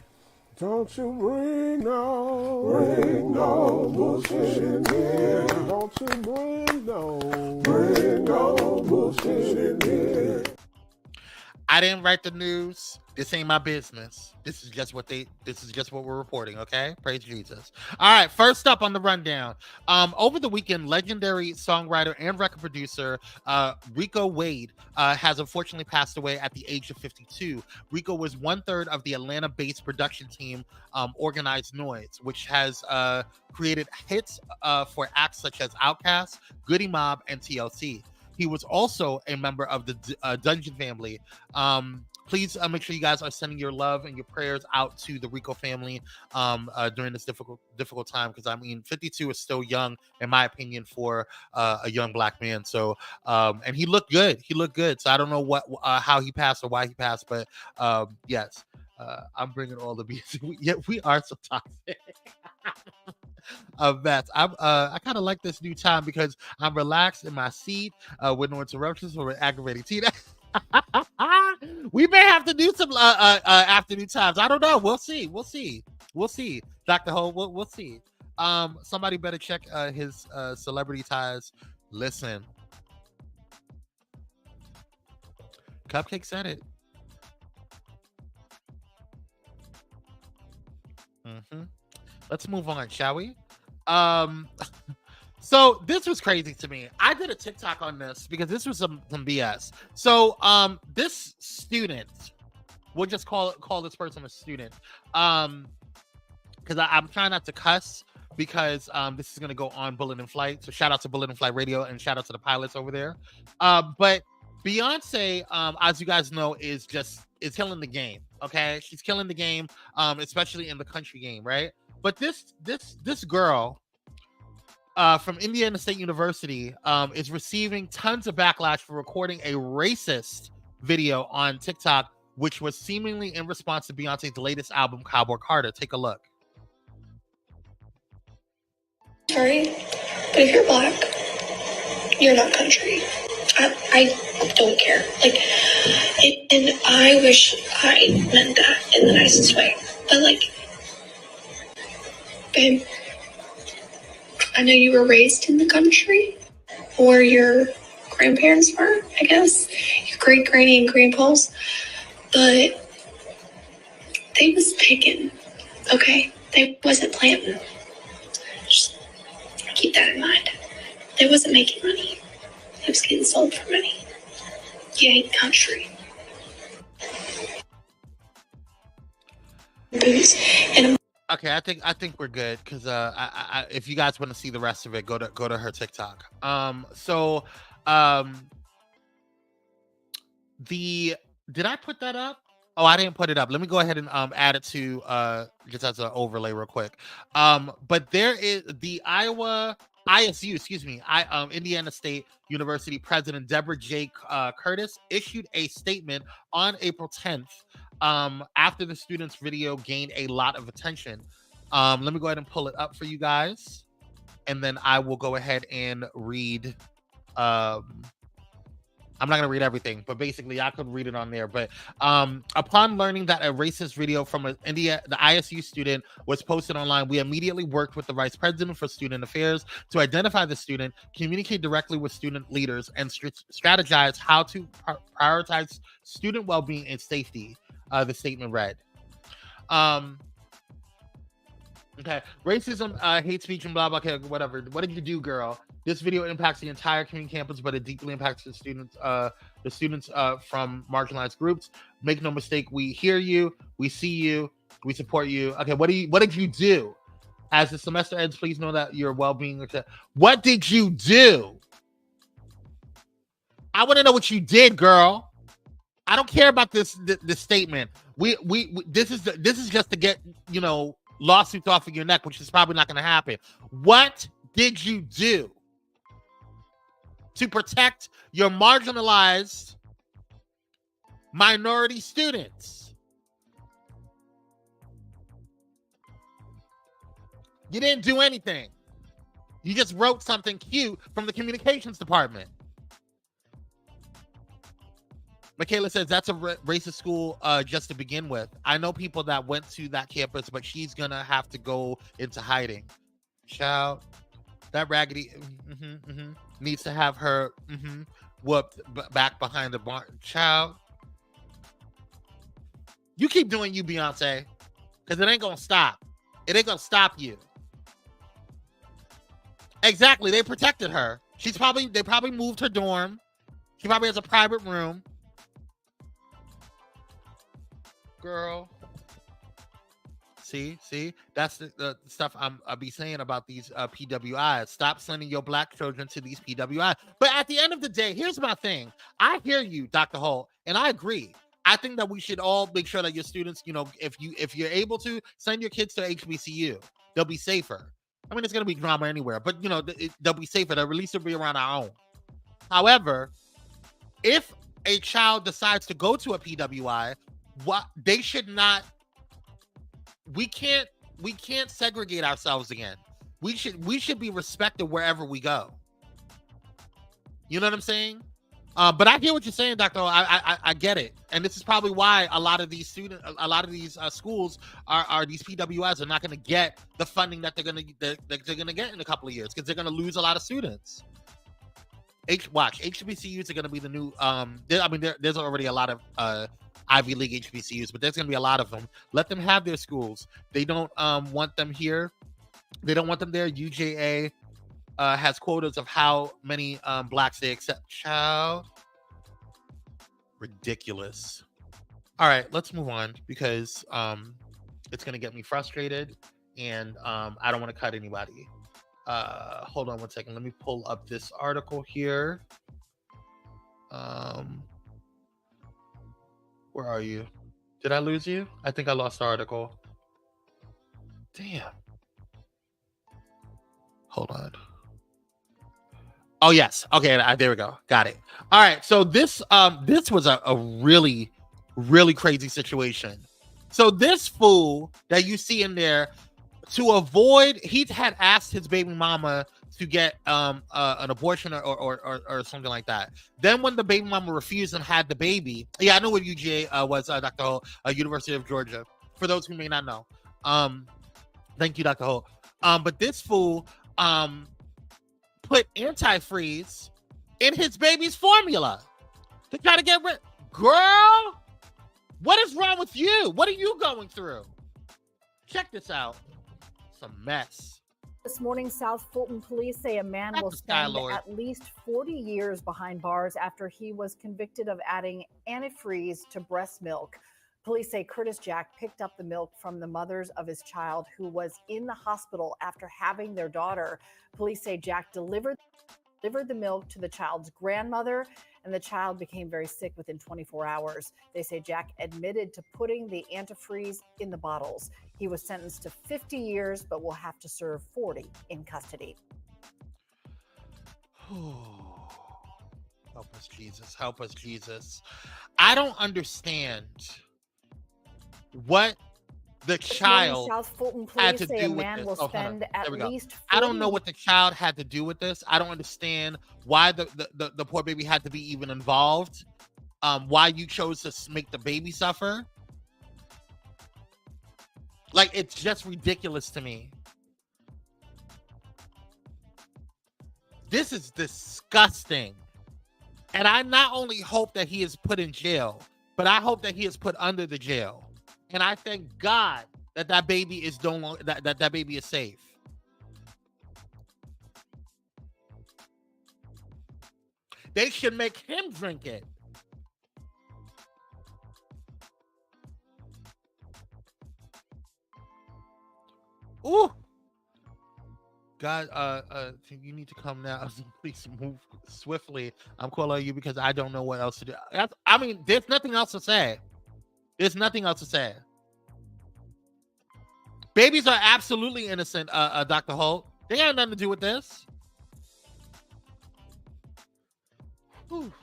Don't you bring no bullshit in here. Don't you bring no bullshit in here. I didn't write the news. This ain't my business. This is just what we're reporting, okay? Praise Jesus. All right, first up on the rundown. Over the weekend, legendary songwriter and record producer Rico Wade has unfortunately passed away at the age of 52. Rico was 1/3 of the Atlanta-based production team Organized Noise, which has created hits for acts such as Outkast, Goody Mob, and TLC. He was also a member of the Dungeon family. Please make sure you guys are sending your love and your prayers out to the Rico family during this difficult time, because I mean 52 is still young in my opinion for a young black man. So and he looked good. So I don't know how he passed or why he passed, but yes. I'm bringing all the beats. We are so toxic. Vets. I kind of like this new time because I'm relaxed in my seat with no interruptions or aggravating Tina. We may have to do some afternoon times. I don't know. We'll see. Dr. Ho, we'll see. Somebody better check his celebrity ties. Listen, Cupcake said it. Let's move on, shall we? So this was crazy to me. I did a TikTok on this because this was some BS. So this student, we'll just call this person a student, because I'm trying not to cuss because this is gonna go on Bullet in Flight. So shout out to Bullet in Flight Radio and shout out to the pilots over there. But Beyonce, as you guys know, is killing the game. Okay, she's killing the game, especially in the country game, right? But this girl from Indiana State University is receiving tons of backlash for recording a racist video on TikTok, which was seemingly in response to Beyonce's latest album, Cowboy Carter. Take a look. Sorry, but if you're black, you're not country. I don't care. And I wish I meant that in the nicest way. But babe, I know you were raised in the country, or your grandparents were, I guess, your great granny and grandpas, but they was picking, okay? They wasn't planting. Just keep that in mind. They wasn't making money. They was getting sold for money. You ain't country. Boots and Okay, I think we're good because I if you guys want to see the rest of it, go to her TikTok. Did I put that up? Oh, I didn't put it up. Let me go ahead and add it to just as an overlay real quick. But there is the Indiana State University President Deborah J. Curtis issued a statement on April 10th after the student's video gained a lot of attention. Let me go ahead and pull it up for you guys, and then I will go ahead and read. I'm not going to read everything, but basically I could read it on there. But upon learning that a racist video from the ISU student was posted online, we immediately worked with the Vice President for Student Affairs to identify the student, communicate directly with student leaders, and strategize how to prioritize student well-being and safety, the statement read. Okay, racism, hate speech, and blah, blah, okay, whatever. What did you do, girl? This video impacts the entire community campus, but it deeply impacts the students from marginalized groups. Make no mistake, we hear you, we see you, we support you. Okay, what did you do? As the semester ends, please know that your well-being. What did you do? I want to know what you did, girl. I don't care about this statement. This is just to get, lawsuits off of your neck, which is probably not going to happen. What did you do to protect your marginalized minority students? You didn't do anything. You just wrote something cute from the communications department. Michaela says that's a racist school just to begin with. I know people that went to that campus, but she's going to have to go into hiding. Child, that raggedy needs to have her whooped back behind the bar. Child, you keep doing you, Beyonce, because it ain't going to stop. It ain't going to stop you. Exactly. They protected her. They probably moved her dorm. She probably has a private room. Girl, see, that's the stuff I'll be saying about these PWIs. Stop sending your black children to these PWIs. But at the end of the day, here's my thing. I hear you, Dr. Holt, and I agree. I think that we should all make sure that your students, if you're able to, send your kids to HBCU. They'll be safer. I mean, it's going to be drama anywhere, but they'll be safer. They'll at least be around our own. However, if a child decides to go to a PWI, what they should not. We can't segregate ourselves again. We should be respected wherever we go. You know what I'm saying? But I hear what you're saying, Dr. I get it, and this is probably why a lot of these schools are these PWIs are not going to get the funding that they're going to get in a couple of years, because they're going to lose a lot of students. HBCUs are going to be the new. There's already a lot of Ivy League HBCUs, but there's going to be a lot of them. Let them have their schools. They don't want them here. They don't want them there. UJA has quotas of how many blacks they accept. Child, ridiculous. All right, let's move on, because it's going to get me frustrated, and I don't want to cut anybody. Hold on one second. Let me pull up this article here. Where are you? Did I lose you? I think I lost the article. Damn. Hold on. Oh yes. Okay. There we go. Got it. All right. So this was a really, really crazy situation. So this fool that you see in there, to avoid, he had asked his baby mama to get an abortion or something like that. Then when the baby mama refused and had the baby, yeah, I know what UGA was, Dr. Ho, University of Georgia. For those who may not know, thank you, Dr. Ho. But this fool put antifreeze in his baby's formula to try to get rid. Girl, what is wrong with you? What are you going through? Check this out. It's a mess. This morning, South Fulton police say a man will spend at least 40 years behind bars after he was convicted of adding antifreeze to breast milk. Police say Curtis Jack picked up the milk from the mothers of his child, who was in the hospital after having their daughter. Police say Jack delivered the milk to the child's grandmother, and the child became very sick within 24 hours. They say Jack admitted to putting the antifreeze in the bottles. He was sentenced to 50 years, but will have to serve 40 in custody. Help us, Jesus. Help us, Jesus. I don't understand what the child had to do with this. I don't know what the child had to do with this. I don't understand why the poor baby had to be even involved. Why you chose to make the baby suffer. Like, it's just ridiculous to me. This is disgusting. And I not only hope that he is put in jail, but I hope that he is put under the jail. And I thank God that that baby is that baby is safe. They should make him drink it. Ooh. God, you need to come now. Please move swiftly. I'm calling you because I don't know what else to do. I mean, there's nothing else to say. There's nothing else to say. Babies are absolutely innocent, Dr. Holt. They got nothing to do with this. Whew.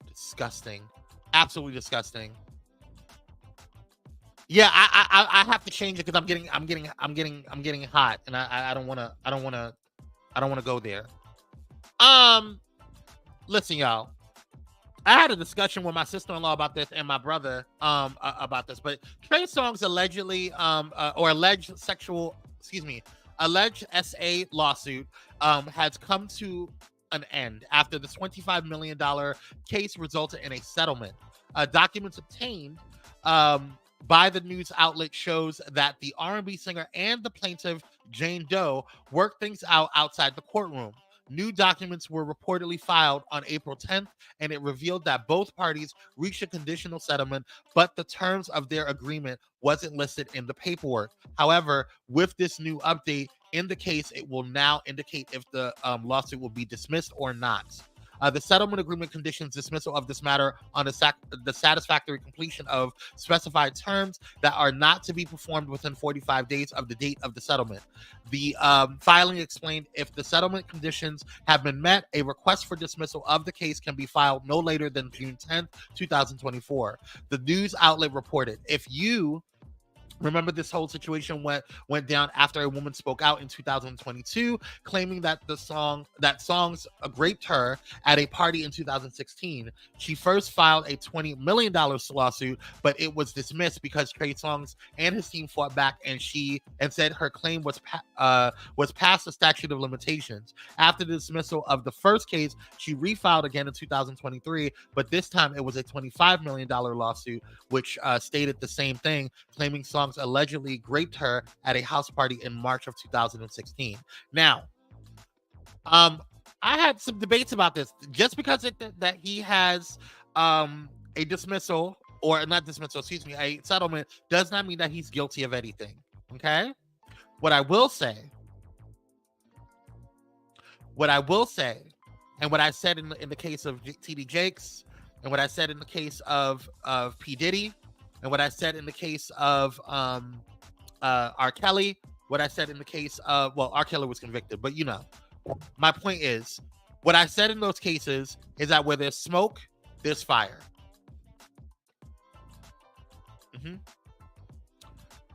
Disgusting. Absolutely disgusting. Yeah, I have to change it because I'm getting hot, and I don't wanna go there. Listen, y'all. I had a discussion with my sister-in-law about this and my brother about this, but Trey Songz alleged SA lawsuit has come to an end after the $25 million case resulted in a settlement. Documents obtained by the news outlet shows that the R&B singer and the plaintiff, Jane Doe, worked things out outside the courtroom. New documents were reportedly filed on April 10th, and it revealed that both parties reached a conditional settlement, but the terms of their agreement wasn't listed in the paperwork. However, with this new update in the case, it will now indicate if the lawsuit will be dismissed or not. The settlement agreement conditions dismissal of this matter on the satisfactory completion of specified terms that are not to be performed within 45 days of the date of the settlement. The filing explained if the settlement conditions have been met, a request for dismissal of the case can be filed no later than June 10th, 2024. The news outlet reported, if you remember, this whole situation went down after a woman spoke out in 2022, claiming that songs raped her at a party in 2016. She first filed a $20 million lawsuit, but it was dismissed because Trey Songz and his team fought back, and said her claim was past the statute of limitations. After the dismissal of the first case, she refiled again in 2023, but this time it was a $25 million lawsuit, which stated the same thing, claiming Songz allegedly raped her at a house party in March of 2016. Now, I had some debates about this. Just because that he has a dismissal, or not dismissal, excuse me, a settlement, does not mean that he's guilty of anything. Okay? What I will say, and what I said in the case of TD Jakes, and what I said in the case of P. Diddy, and what I said in the case of R. Kelly, what I said in the case of, well, R. Kelly was convicted, but my point is, what I said in those cases is that where there's smoke, there's fire.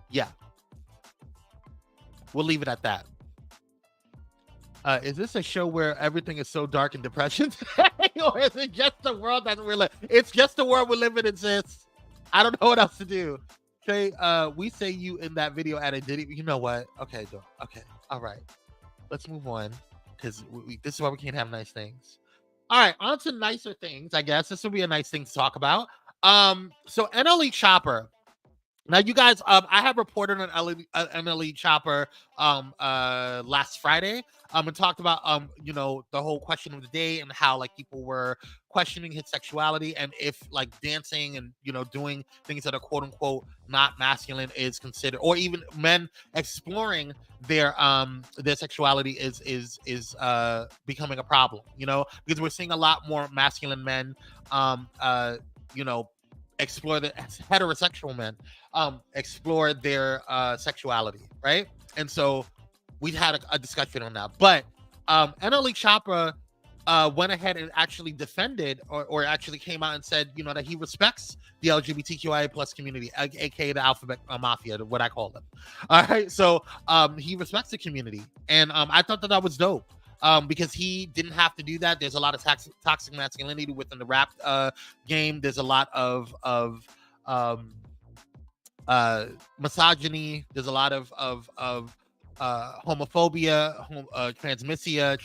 Yeah. We'll leave it at that. Is this a show where everything is so dark and depression? Or is it just the world that we're living? It's just the world we're living in, sis. I don't know what else to do. Okay, we say you in that video at a Diddy. You know what? Okay, all right. Let's move on, because this is why we can't have nice things. All right, on to nicer things, I guess. This will be a nice thing to talk about. So NLE Chopper. Now, you guys, I have reported on NLE Chopper last Friday, and talked about the whole question of the day, and how like people were questioning his sexuality, and if like dancing and doing things that are quote unquote not masculine is considered, or even men exploring their sexuality is becoming a problem, because we're seeing a lot more masculine men explore heterosexual men explore their sexuality, right? And so we had a discussion on that. But NLE Choppa went ahead and actually defended, or actually came out and said, that he respects the LGBTQIA plus community, aka the Alphabet Mafia, what I call them. All right, so he respects the community, and I thought that was dope. Because he didn't have to do that. There's a lot of toxic masculinity within the rap game. There's a lot of misogyny. There's a lot of homophobia, transmisia,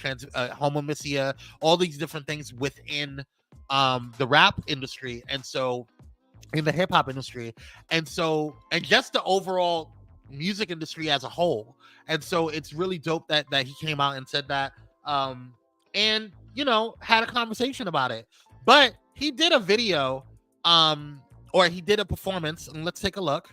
homomisia, all these different things within the rap industry, and so in the hip hop industry, and just the overall music industry as a whole. And so it's really dope that he came out and said that, and had a conversation about it. But he did a video, or he did a performance, and let's take a look.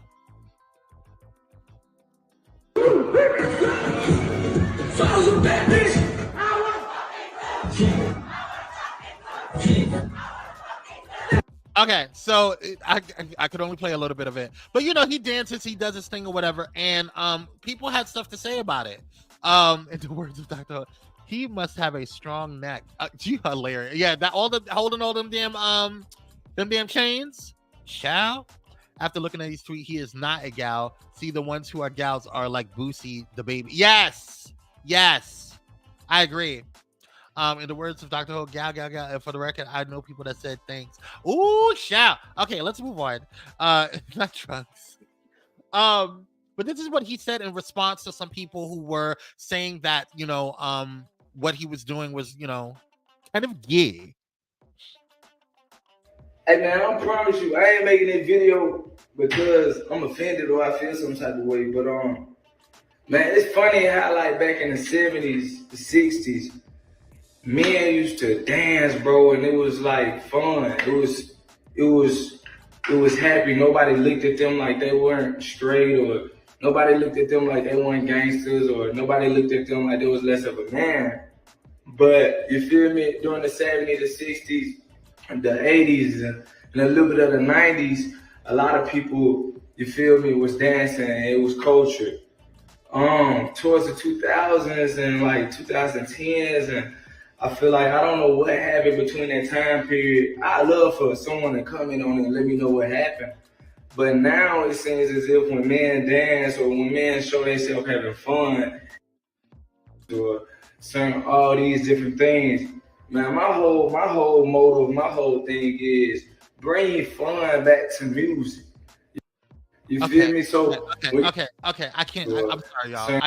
Okay, so I could only play a little bit of it, but he dances, he does his thing or whatever, and people had stuff to say about it. In the words of Dr. He must have a strong neck. Gee, hilarious. Yeah, that holding all them damn chains. Shall. After looking at his tweet, he is not a gal. See, the ones who are gals are like Boosie, the baby. Yes, I agree. In the words of Dr. Ho, gal. For the record, I know people that said thanks. Ooh, shall. Okay, let's move on. Not trunks. But this is what he said in response to some people who were saying that, what he was doing was, kind of gay. Hey man, I promise you, I ain't making this video because I'm offended or I feel some type of way. But man, it's funny how like back in the 70s, the 60s, men used to dance, bro, and it was like fun. It was happy. Nobody looked at them like they weren't straight, or nobody looked at them like they weren't gangsters, or nobody looked at them like they was less of a man. But you feel me? During the 70s, the 60s, the 80s, and a little bit of the 90s, a lot of people, you feel me, was dancing. It was culture. Towards the 2000s and like 2010s, and I feel like I don't know what happened between that time period. I love for someone to comment on it and let me know what happened. But now it seems as if when men dance or when men show themselves having fun or saying all these different things, man, my whole motive, my whole thing is bring fun back to music. You feel me? So okay. I can't. I'm sorry, y'all.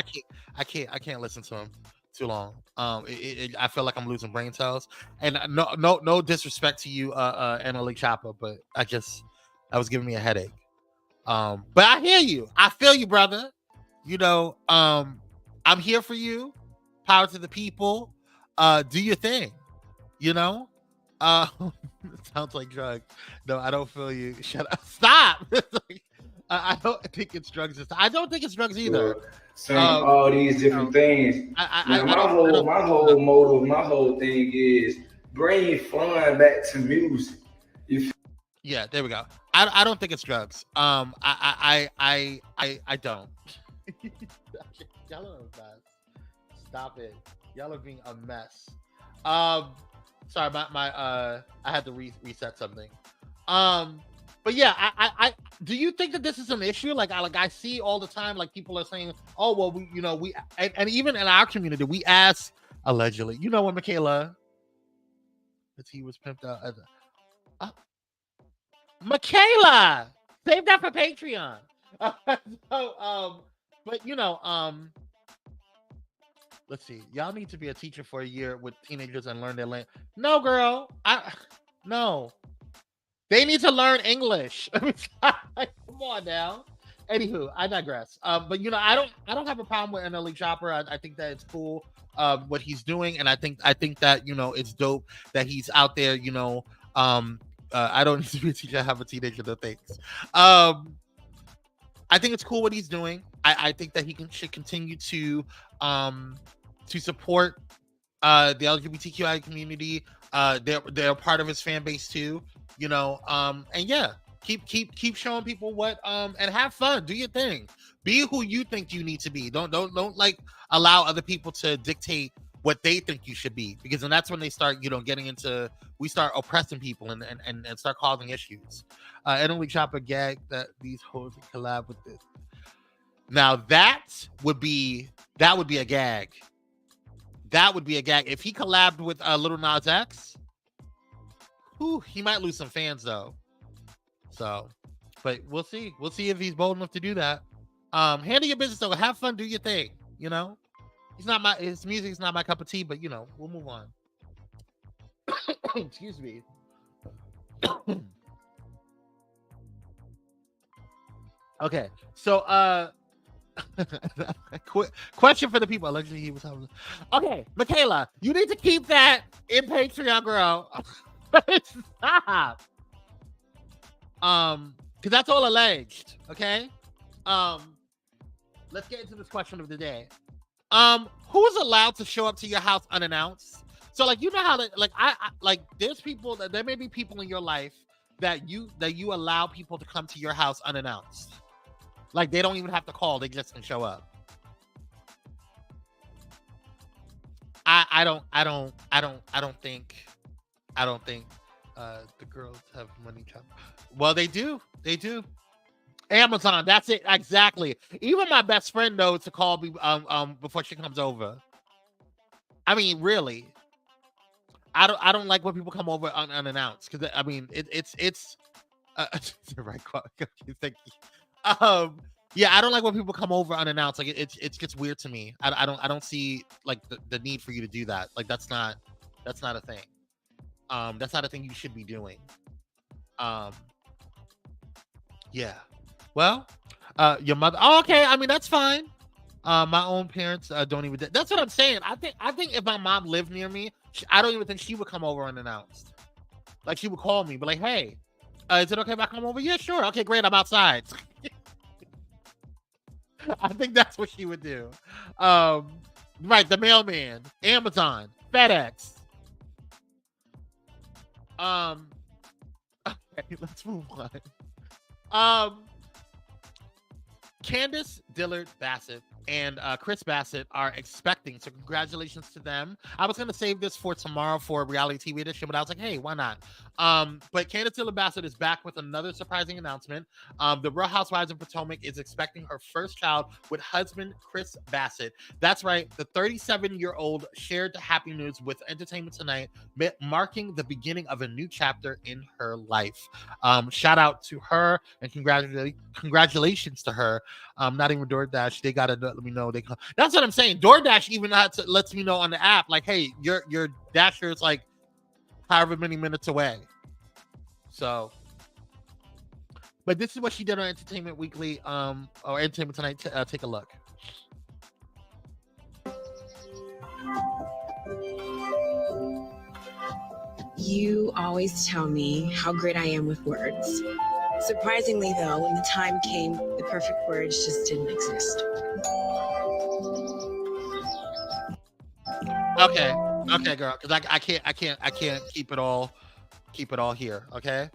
I can't listen to him too long. I feel like I'm losing brain cells. And no disrespect to you, Choppa, but that was giving me a headache. But I hear you. I feel you, brother. You know, I'm here for you. Power to the people. Do your thing. You know. Sounds like drugs. No, I don't feel you. Shut up. Stop. I don't think it's drugs. I don't think it's drugs either. Saying all these different things. My whole motive, my whole thing is bring fun back to music. Yeah, there we go. I don't think it's drugs. I don't. Y'all are a mess. Stop it. Y'all are being a mess. Sorry, I had to reset something. But yeah, I do you think that this is an issue? Like I see all the time, like people are saying, oh well, we and even in our community, we ask allegedly, you know what, Michaela, that he was pimped out as Michaela, save that for Patreon. But let's see, y'all need to be a teacher for a year with teenagers and learn their language. No, girl, no. They need to learn English. Come on now. Anywho, I digress. But I don't have a problem with NLE Chopper. I think that it's cool what he's doing, and I think that it's dope that he's out there. I don't need to be a teacher. I have a teenager that thinks. I think it's cool what he's doing. I think that he should continue to support the LGBTQI community. They're a part of his fan base too. And yeah, keep showing people what and have fun. Do your thing. Be who you think you need to be. Don't like allow other people to dictate what they think you should be, because then that's when they start we start oppressing people and start causing issues. And only Choppa gag that these hoes collab with this. Now that would be a gag. That would be a gag if he collabed with Lil Nas X. Whew, he might lose some fans though. So, but we'll see. We'll see if he's bold enough to do that. Handle your business though. Have fun. Do your thing. His music is not my cup of tea, but we'll move on. Excuse me. Okay, so question for the people. Allegedly, he was having. Okay, Michaela, you need to keep that in Patreon, girl. Stop. Because that's all alleged. Okay. Let's get into this question of the day. Who is allowed to show up to your house unannounced? So, how there's people that there may be people in your life that you allow people to come to your house unannounced. Like they don't even have to call; they just can show up. I don't think the girls have money. Well, they do. Amazon. That's it. Exactly. Even my best friend knows to call me before she comes over. I mean, really. I don't like when people come over unannounced, because I mean it's the right quote. Thank you. Yeah, I don't like when people come over unannounced. Like it's just weird to me. I don't see like the need for you to do that. Like that's not a thing. That's not a thing you should be doing. Yeah. Well, your mother. Oh, okay. I mean, that's fine. My own parents don't even. That's what I'm saying. I think if my mom lived near me, I don't even think she would come over unannounced. Like she would call me, but like, hey, is it okay if I come over? Yeah, sure. Okay, great. I'm outside. I think that's what she would do. Right, the mailman, Amazon, FedEx. Okay, let's move on. Candace Dillard Bassett and Chris Bassett are expecting, so congratulations to them. I was going to save this for tomorrow for a reality TV edition, but I was like, hey, why not? But Candace Dillard Bassett is back with another surprising announcement. The Real Housewives of Potomac is expecting her first child with husband Chris Bassett. That's right, the 37-year-old shared the happy news with Entertainment Tonight, marking the beginning of a new chapter in her life. Shout out to her and congratulations to her. Not even DoorDash, they gotta let me know. That's what I'm saying. DoorDash even lets me know on the app, like, hey, your dasher is like however many minutes away. So, but this is what she did on Entertainment Weekly, or Entertainment Tonight. Take a look. You always tell me how great I am with words. Surprisingly, though, when the time came, the perfect words just didn't exist. Okay, girl, because I can't keep it all here, okay?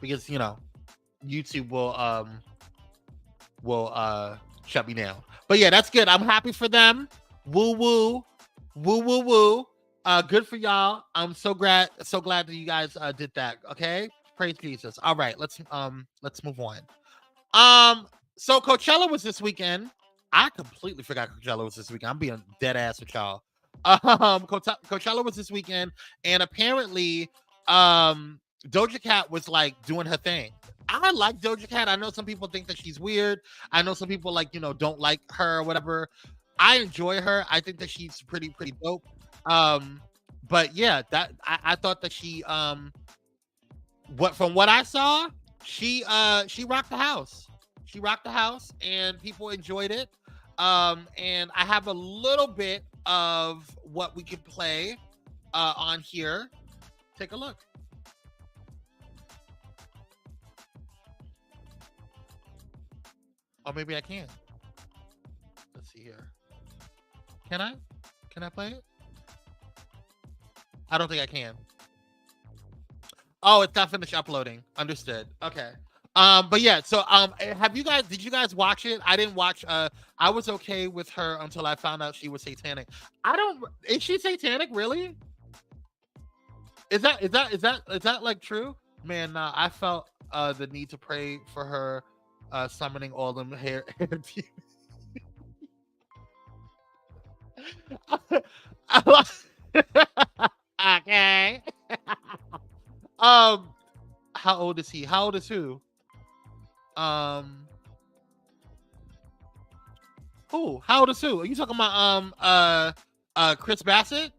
Because YouTube will shut me down. But yeah, that's good. I'm happy for them. Woo woo, woo woo woo. Good for y'all. I'm so glad that you guys did that. Okay, praise Jesus. All right, let's move on. So Coachella was this weekend. I completely forgot Coachella was this weekend. I'm being dead ass with y'all. Coachella was this weekend, and apparently, Doja Cat was like doing her thing. I like Doja Cat. I know some people think that she's weird. I know some people don't like her or whatever. I enjoy her. I think that she's pretty dope. But yeah, that I thought that she from what I saw, she rocked the house. She rocked the house and people enjoyed it. And I have a little bit of what we could play on here. Take a look. Or maybe I can. Let's see here. Can I play it? I don't think I can. Oh, it's not finished uploading. Understood. Okay. But yeah, so did you guys watch it? I didn't watch I was okay with her until I found out she was satanic. Is she satanic really? Is that like true? Man, nah, I felt the need to pray for her summoning all them hair okay. How old is he? How old is who? Who? How old is who? Are you talking about Chris Bassett?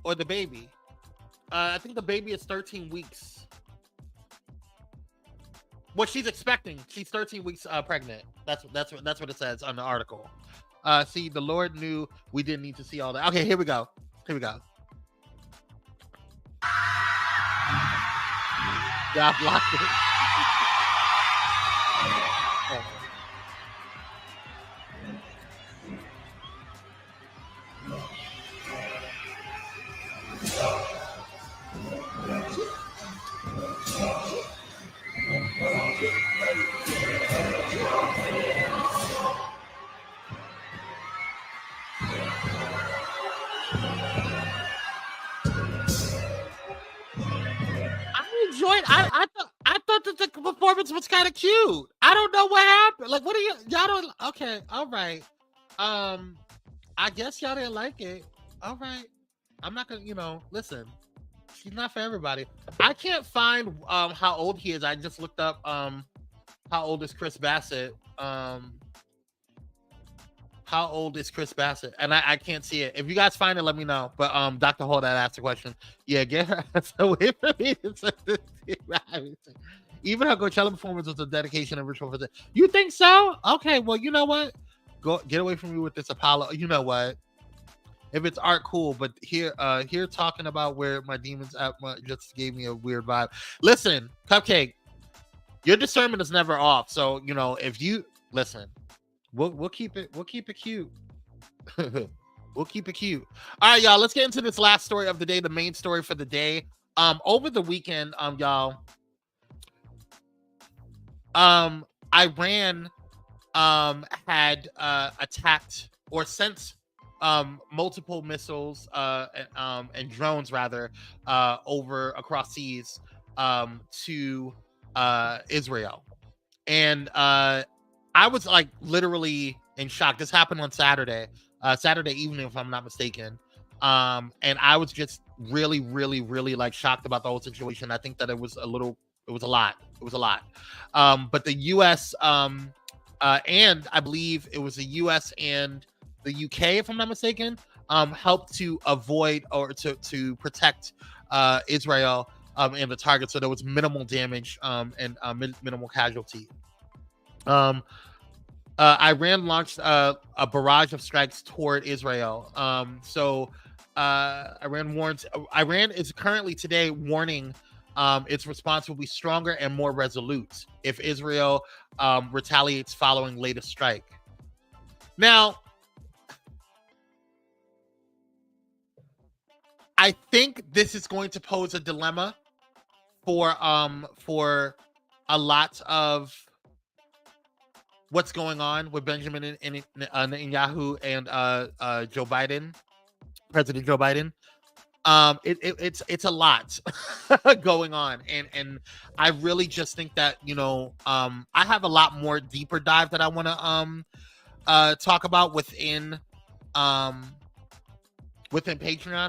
Or the baby? I think the baby is 13 weeks. What she's expecting. She's 13 weeks pregnant. That's what it says on the article. See, the Lord knew we didn't need to see all that. Okay, here we go. Yeah, I blocked it. I thought that the performance was kind of cute. I don't know what happened. Like, what are y'all don't? Okay, all right. I guess y'all didn't like it. All right, I'm not gonna. Listen, she's not for everybody. I can't find how old he is. I just looked up how old is Chris Bassett. How old is Chris Bassett? And I can't see it. If you guys find it, let me know. But Dr. Hall that asked the question. Yeah, get her ass away from me. Even her Coachella performance was a dedication and ritual for that. You think so? Okay, well, you know what? Go get away from me with this Apollo. You know what? If it's art, cool. But here talking about where my demons at just gave me a weird vibe. Listen, Cupcake, your discernment is never off. So if you listen. We'll keep it cute. We'll We'll keep it cute. All right, y'all. Let's get into this last story of the day, the main story for the day. Over the weekend, y'all, Iran had attacked or sent multiple missiles and drones rather over across seas to Israel. And I was like literally in shock. This happened on Saturday evening, if I'm not mistaken. And I was just really like shocked about the whole situation. I think that it was a lot. But the US and I believe it was the US and the UK, if I'm not mistaken, helped to avoid or to protect Israel and the target. So there was minimal damage and minimal casualty. Iran launched a barrage of strikes toward Israel. Iran is currently today warning its response will be stronger and more resolute if Israel retaliates following latest strike. Now, I think this is going to pose a dilemma for a lot of what's going on with Benjamin Netanyahu and Joe Biden, President Joe Biden. It's a lot going on, and I really just think that I have a lot more deeper dive that I want to talk about within Patreon.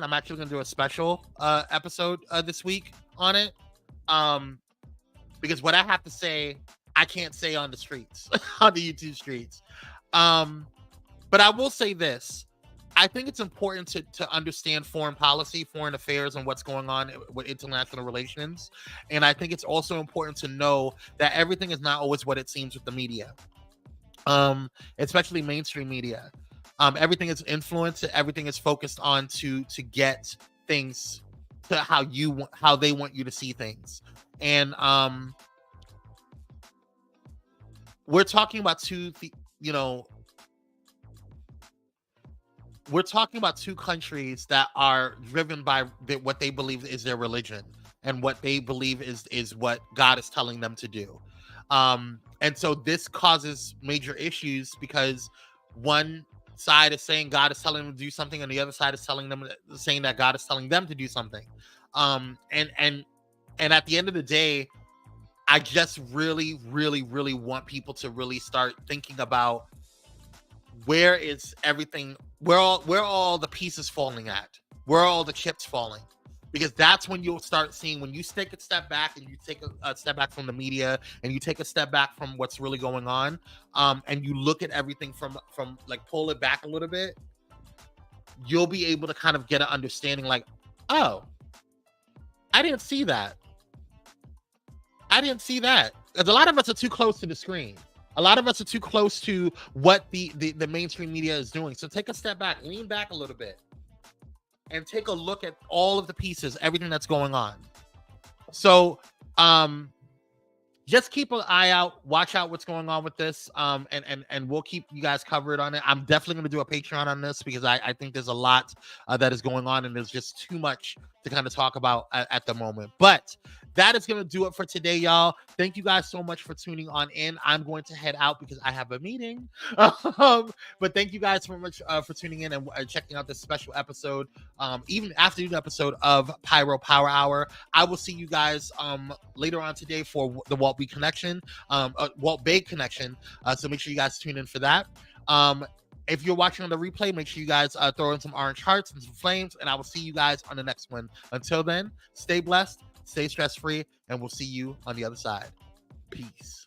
I'm actually going to do a special episode this week on it, because what I have to say, I can't say on the streets, on the YouTube streets. But I will say this. I think it's important to understand foreign policy, foreign affairs, and what's going on with international relations. And I think it's also important to know that everything is not always what it seems with the media, especially mainstream media. Everything is influenced. Everything is focused on to get things to how they want you to see things. And we're talking about we're talking about two countries that are driven by what they believe is their religion and what they believe is what God is telling them to do. And so this causes major issues because one side is saying God is telling them to do something, and the other side is saying that God is telling them to do something. And at the end of the day, I just really want people to really start thinking about where is everything, where all the pieces falling at, where are all the chips falling, because that's when you'll start seeing, when you take a step back and you take a step back from the media and you take a step back from what's really going on, and you look at everything from like pull it back a little bit, you'll be able to kind of get an understanding like, oh, I didn't see that. Because a lot of us are too close to the screen. A lot of us are too close to what the mainstream media is doing. So take a step back, lean back a little bit, and take a look at all of the pieces, everything that's going on. So just keep an eye out, watch out what's going on with this, and we'll keep you guys covered on it. I'm definitely going to do a Patreon on this because I think there's a lot that is going on, and there's just too much to kind of talk about at the moment. But that is going to do it for today, y'all. Thank you guys so much for tuning on in. I'm going to head out because I have a meeting. But thank you guys so much for tuning in and checking out this special episode, even afternoon episode of Pyro Power Hour. I will see you guys later on today for the Walt Bay Connection. So make sure you guys tune in for that. If you're watching on the replay, make sure you guys throw in some orange hearts and some flames, and I will see you guys on the next one. Until then, stay blessed, stay stress-free, and we'll see you on the other side. Peace.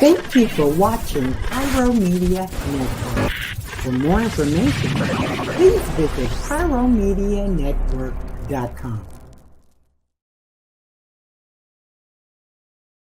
Thank you for watching Pyro Media Network. For more information, please visit pyromedianetwork.com.